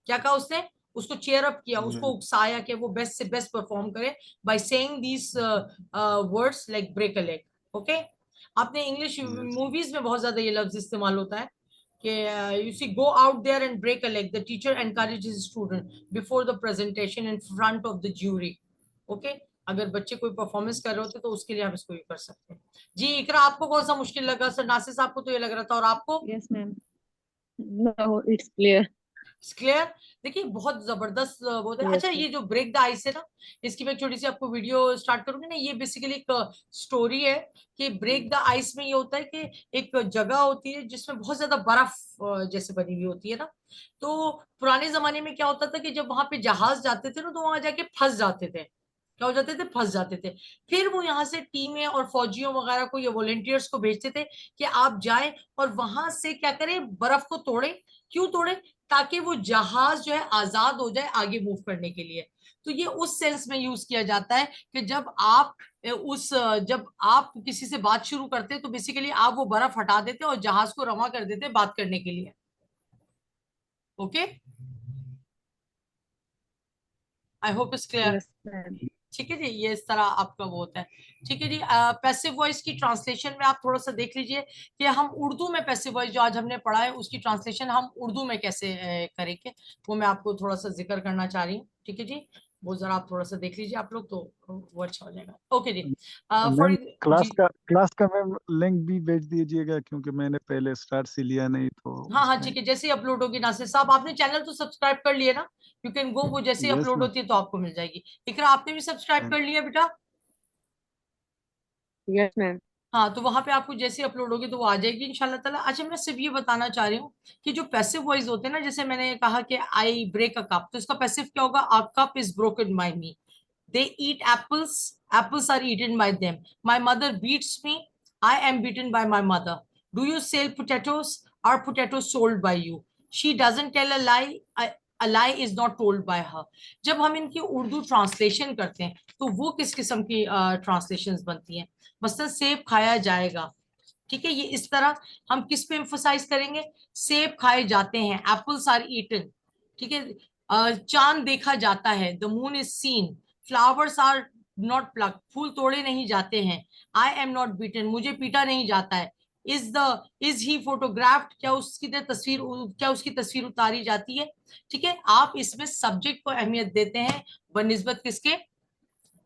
क्या कहा उसने, उसको चेयर अप किया, उसको उकसाया कि वो बेस्ट से बेस्ट परफॉर्म करे, by saying these words like break a leg. Okay. आपने इंग्लिश यस मूवीज में बहुत ज्यादा ये लफ्ज इस्तेमाल होता है कि you see go out there and break a leg, the teacher encourages student before the presentation in front of the jury. Okay. अगर बच्चे कोई परफॉर्मेंस कर रहे होते तो उसके लिए आप इसको ये कर सकते हैं। जी इकरा, आपको कौन सा मुश्किल लगा? सर नासिर साहब को तो ये लग रहा था, और आपको? Yes, ma'am. No, it's clear. Clear. देखिए बहुत जबरदस्त वो है। Yes, अच्छा, ma'am. ये जो ब्रेक द आइस है ना, इसकी मैं छोटी सी आपको वीडियो स्टार्ट करूंगी ना, ये बेसिकली एक स्टोरी है कि ब्रेक द आइस में ये होता है कि एक जगह होती है जिसमें बहुत ज्यादा बर्फ जैसे बनी हुई होती है ना। तो पुराने जमाने में क्या होता था कि जब वहां पे जहाज जाते थे ना, तो वहां जाके फंस जाते थे। क्या हो जाते थे, फंस जाते थे। फिर वो यहाँ से टीमें और फौजियों वगैरह को या वॉलेंटियर्स को भेजते थे कि आप जाएं और वहां से क्या करें, बर्फ को तोड़े। क्यों तोड़े? ताकि वो जहाज जो है आजाद हो जाए आगे मूव करने के लिए। तो ये उस सेंस में यूज किया जाता है कि जब आप किसी से बात शुरू करते हैं, तो बेसिकली आप वो बर्फ हटा देते हैं और जहाज को रवां कर देते हैं बात करने के लिए। Okay, I hope it's clear. Yes, ma'am. ठीक है जी, ये इस तरह आपका वो होता है। ठीक है जी। पैसिव वॉइस की ट्रांसलेशन में आप थोड़ा सा देख लीजिए कि हम उर्दू में पैसिव वॉइस जो आज हमने पढ़ा है उसकी ट्रांसलेशन हम उर्दू में कैसे करेंगे, वो मैं आपको थोड़ा सा जिक्र करना चाह रही हूँ। ठीक है जी, वो जरा आप थोड़ा सा देख लीजिए आप लोग, तो वो अच्छा हो जाएगा। ओके जी। फॉर मैम जी। क्लास का मैम लिंक भी भेज दीजिएगा, क्योंकि मैंने पहले स्टार्ट से लिया नहीं तो हाँ हाँ उसमें। ठीक है, जैसे ही अपलोड होगी नासिर साहब, आपने चैनल तो सब्सक्राइब कर लिए ना? यू कैन गो, वो जैसे ही यस अपलोड मैम। होती है तो आपको मिल जाएगी। इकरा, आपने भी सब्सक्राइब कर लिया बेटा? Yes, ma'am. हाँ, तो वहां पे आपको जैसे अपलोड होगी तो वो आ जाएगी इंशाल्लाह ताला। अच्छा, मैं सिर्फ ये बताना चाह रही हूँ कि जो पैसिव वॉइस होते हैं ना, जैसे मैंने कहा कि आई ब्रेक अ कप, तो इसका पैसिव क्या होगा? A cup is broken by me, they eat apples, apples are eaten by them, my mother beats me, I am beaten by my mother, do you sell potatoes, are potatoes sold by you, she doesn't tell a lie, a lie is not told by her. जब हम इनकी Urdu translation करते हैं तो वो किस किस्म की ट्रांसलेशंस बनती हैं? मसलन सेब खाया जाएगा। ठीक है, ये इस तरह हम किस पे एम्फोसाइज करेंगे? सेब खाए जाते हैं, एप्पल्स आर ईटन। ठीक है। चांद देखा जाता है, the moon is seen, flowers are not pluck, फूल तोड़े नहीं जाते हैं, आई एम नॉट बीटन, मुझे पीटा नहीं जाता है, इज ही फोटोग्राफ्ड, क्या उसकी तस्वीर उतारी जाती है? ठीक है, आप इसमें सब्जेक्ट को अहमियत देते हैं बनिस्बत किसके?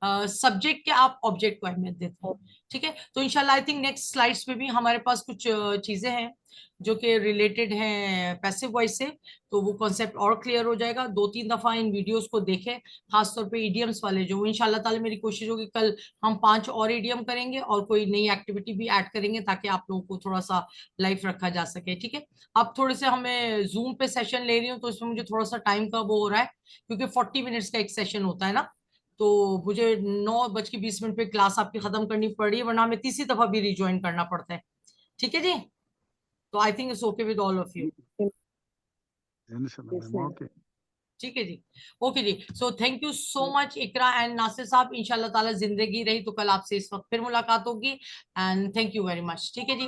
सब्जेक्ट के आप ऑब्जेक्ट को अहमियत देते हैं, ठीक है। तो इंशाल्लाह आई थिंक नेक्स्ट स्लाइड्स पे भी हमारे पास कुछ चीजें हैं जो कि रिलेटेड हैं पैसिव वॉइस से, तो वो कॉन्सेप्ट और क्लियर हो जाएगा। 2-3 दफा इन वीडियोस को देखें, खासतौर पे इडियम्स वाले जो, इंशाल्लाह ताला मेरी कोशिश होगी कल हम 5 और इडियम करेंगे और कोई नई एक्टिविटी भी ऐड करेंगे ताकि आप लोगों को थोड़ा सा लाइफ रखा जा सके, ठीक है। अब थोड़े से हमें जूम पे सेशन ले रही हूँ तो इसमें मुझे थोड़ा सा टाइम का वो हो रहा है, क्योंकि 40 मिनट्स का एक सेशन होता है ना, तो मुझे 9:20 पे क्लास आपकी खत्म करनी पड़ रही है, वरना हमें तीसरी दफा भी रिज्वाइन करना पड़ता है, ठीक है जी। तो I think it's okay with all of you, इंशाल्लाह Yes, मैम, ma'am. ओके। ठीक है जी। ओके जी, so thank you so much Iqra and Nasir साहब, इंशाल्लाह ताला जिंदगी रही तो कल आपसे इस वक्त फिर मुलाकात होगी, and thank you very much, ठीक है जी।